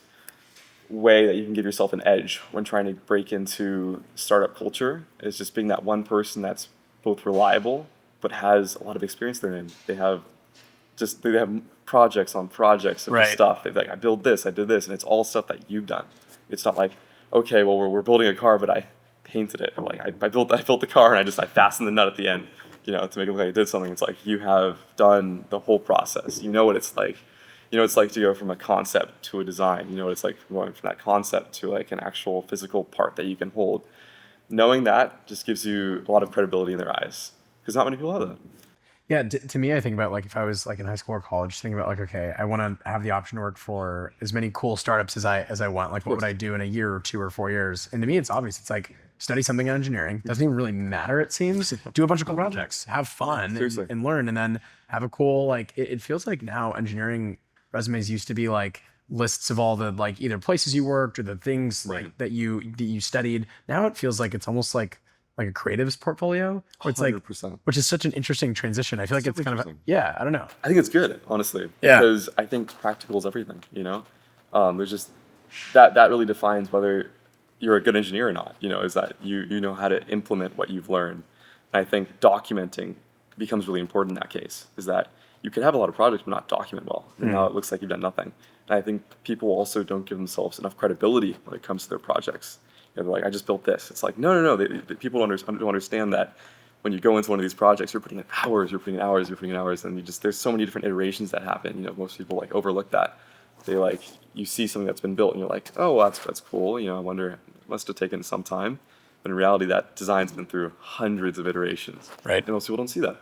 way that you can give yourself an edge when trying to break into startup culture, is just being that one person that's both reliable but has a lot of experience therein. They have projects on projects of Right. stuff. They're like, I built this, I did this, and it's all stuff that you've done. It's not like, okay, well, we're building a car, but I painted it. Or like I built the car and I fastened the nut at the end, to make it look like I did something. It's like you have done the whole process. You know what it's like. You know what it's like to go from a concept to a design. You know what it's like going from that concept to like an actual physical part that you can hold. Knowing that just gives you a lot of credibility in their eyes, because not many people have that. Yeah, to me, I think about like if I was like in high school or college, thinking about like, okay, I want to have the option to work for as many cool startups as I want. Like, what would I do in a year or 2 or 4 years? And to me, it's obvious. It's like study something in engineering. Doesn't even really matter. It seems. Do a bunch of cool projects, have fun, and learn, and then have a cool like. It feels like now engineering resumes used to be like lists of all the like either places you worked or the things like that you studied. Now it feels like it's almost like a creatives portfolio, where it's like, 100%. which is such an interesting transition. I feel like it's kind of, I don't know. I think it's good, honestly, Yeah. because I think practical is everything. There's just that really defines whether you're a good engineer or not. Is that you know how to implement what you've learned. And I think documenting becomes really important in that case. Is that you can have a lot of projects but not document well, and now it looks like you've done nothing. And I think people also don't give themselves enough credibility when it comes to their projects. They're like, I just built this. It's like, no. People don't understand that when you go into one of these projects, you're putting in hours, and there's so many different iterations that happen. Most people like overlook that. They like, you see something that's been built, and you're like, oh, well, that's cool. I wonder, it must have taken some time. But in reality, that design's been through hundreds of iterations. Right. And most people don't see that.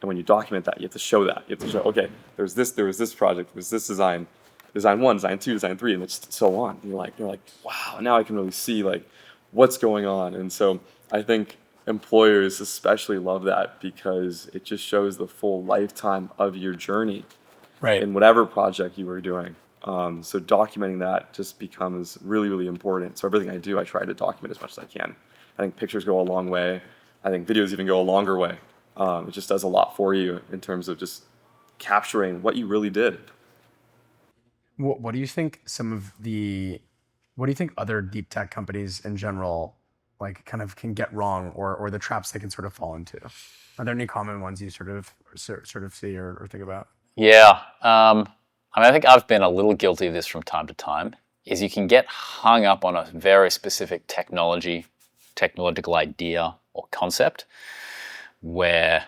And when you document that, you have to show that. You have to show, okay, there was this project, there was this design 1, design 2, design 3, and it's so on. And you're like, wow, now I can really see like what's going on. And so I think employers especially love that, because it just shows the full lifetime of your journey in whatever project you were doing. So documenting that just becomes really, really important. So everything I do, I try to document as much as I can. I think pictures go a long way. I think videos even go a longer way. It just does a lot for you in terms of just capturing what you really did. What do you think what do you think other deep tech companies in general like kind of can get wrong, or the traps they can sort of fall into? Are there any common ones you sort of see or think about? Yeah. I think I've been a little guilty of this from time to time, is you can get hung up on a very specific technological idea or concept where,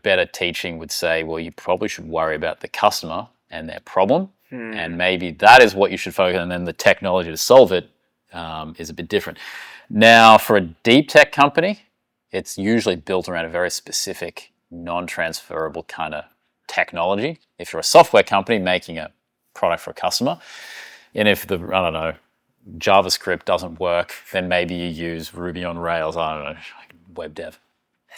better teaching would say, well, you probably should worry about the customer and their problem. And maybe that is what you should focus on, and then the technology to solve it is a bit different. Now, for a deep tech company, it's usually built around a very specific, non-transferable kind of technology. If you're a software company making a product for a customer, and if JavaScript doesn't work, then maybe you use Ruby on Rails, web dev.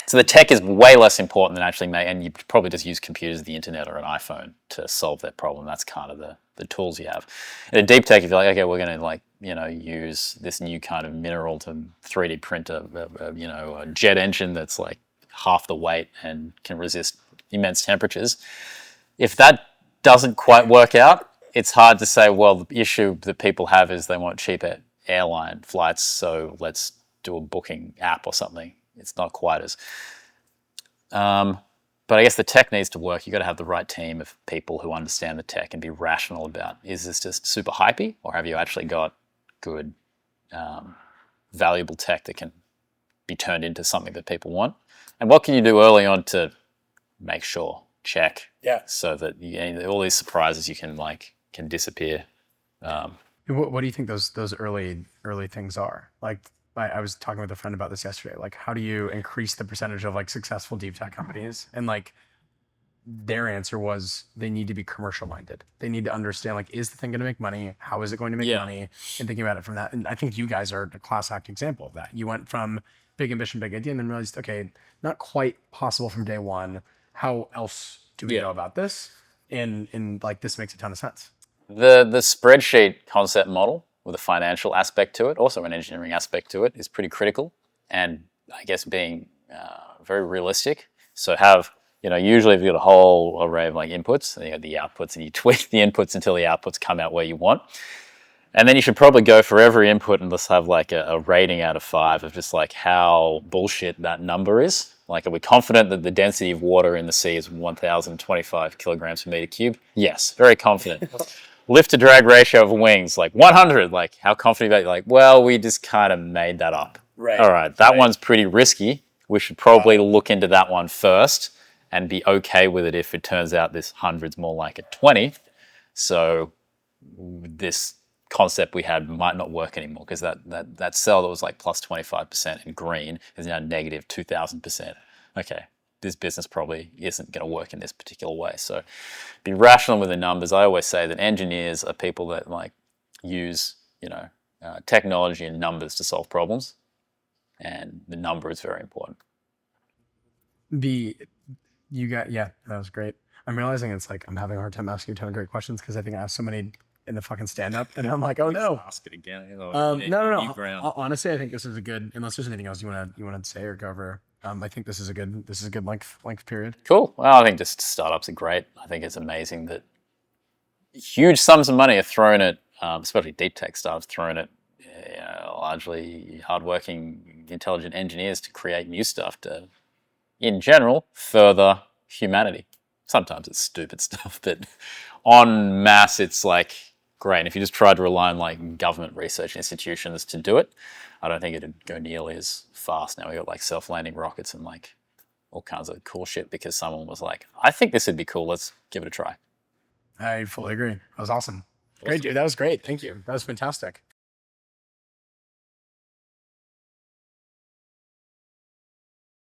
So the tech is way less important than actually and you probably just use computers, the internet, or an iPhone to solve that problem. That's kind of the tools you have. In a deep tech, if you're like, okay, we're going to use this new kind of mineral to 3D print a jet engine that's like half the weight and can resist immense temperatures. If that doesn't quite work out, it's hard to say, well, the issue that people have is they want cheaper airline flights, so let's do a booking app or something. It's not quite as... but I guess the tech needs to work. You've got to have the right team of people who understand the tech and be rational about, is this just super hypey, or have you actually got good, valuable tech that can be turned into something that people want? And what can you do early on to make sure, check, so that all these surprises you can disappear. What do you think those early things are? Like, I was talking with a friend about this yesterday. Like, how do you increase the percentage of like successful deep tech companies? And like, their answer was they need to be commercial minded. They need to understand, like, is the thing going to make money? How is it going to make money? And thinking about it from that. And I think you guys are a class act example of that. You went from big ambition, big idea, and then realized, okay, not quite possible from day one. How else do we go about this? And like, this makes a ton of sense. The spreadsheet concept model with a financial aspect to it, also an engineering aspect to it, is pretty critical. And I guess being very realistic. So usually if you've got a whole array of like inputs, and you got the outputs, and you tweak the inputs until the outputs come out where you want. And then you should probably go for every input and just have like a rating out of 5 of just like how bullshit that number is. Like, are we confident that the density of water in the sea is 1,025 kilograms per meter cube? Yes, very confident. Lift to drag ratio of wings, like 100. Like, how confident about it? Like, well, we just kind of made that up. Right. All right, that one's pretty risky. We should probably look into that one first and be okay with it if it turns out this 100's more like a 20. So this concept we had might not work anymore, because that cell that was like plus 25% in green is now negative 2,000%. Okay, this business probably isn't going to work in this particular way. So be rational with the numbers. I always say that engineers are people that like use, technology and numbers to solve problems, and the number is very important. Yeah, that was great. I'm realizing it's like I'm having a hard time asking you a ton of great questions because I think I asked so many in the fucking stand-up, and I'm like, oh no. Ask it again. No. Honestly, I think this is a good. Unless there's anything else you want to say or cover, I think this is a good length period. Cool. Well, I think just startups are great. I think it's amazing that huge sums of money are thrown at, especially deep tech startups, thrown at largely hardworking, intelligent engineers to create new stuff to, in general, further humanity. Sometimes it's stupid stuff, but en masse, it's like great. And if you just tried to rely on like government research institutions to do it, I don't think it'd go nearly as fast. Now we got like self-landing rockets and like all kinds of cool shit because someone was like, I think this would be cool. Let's give it a try. I fully agree. That was awesome. Great, dude. That was great. Thank you. That was fantastic.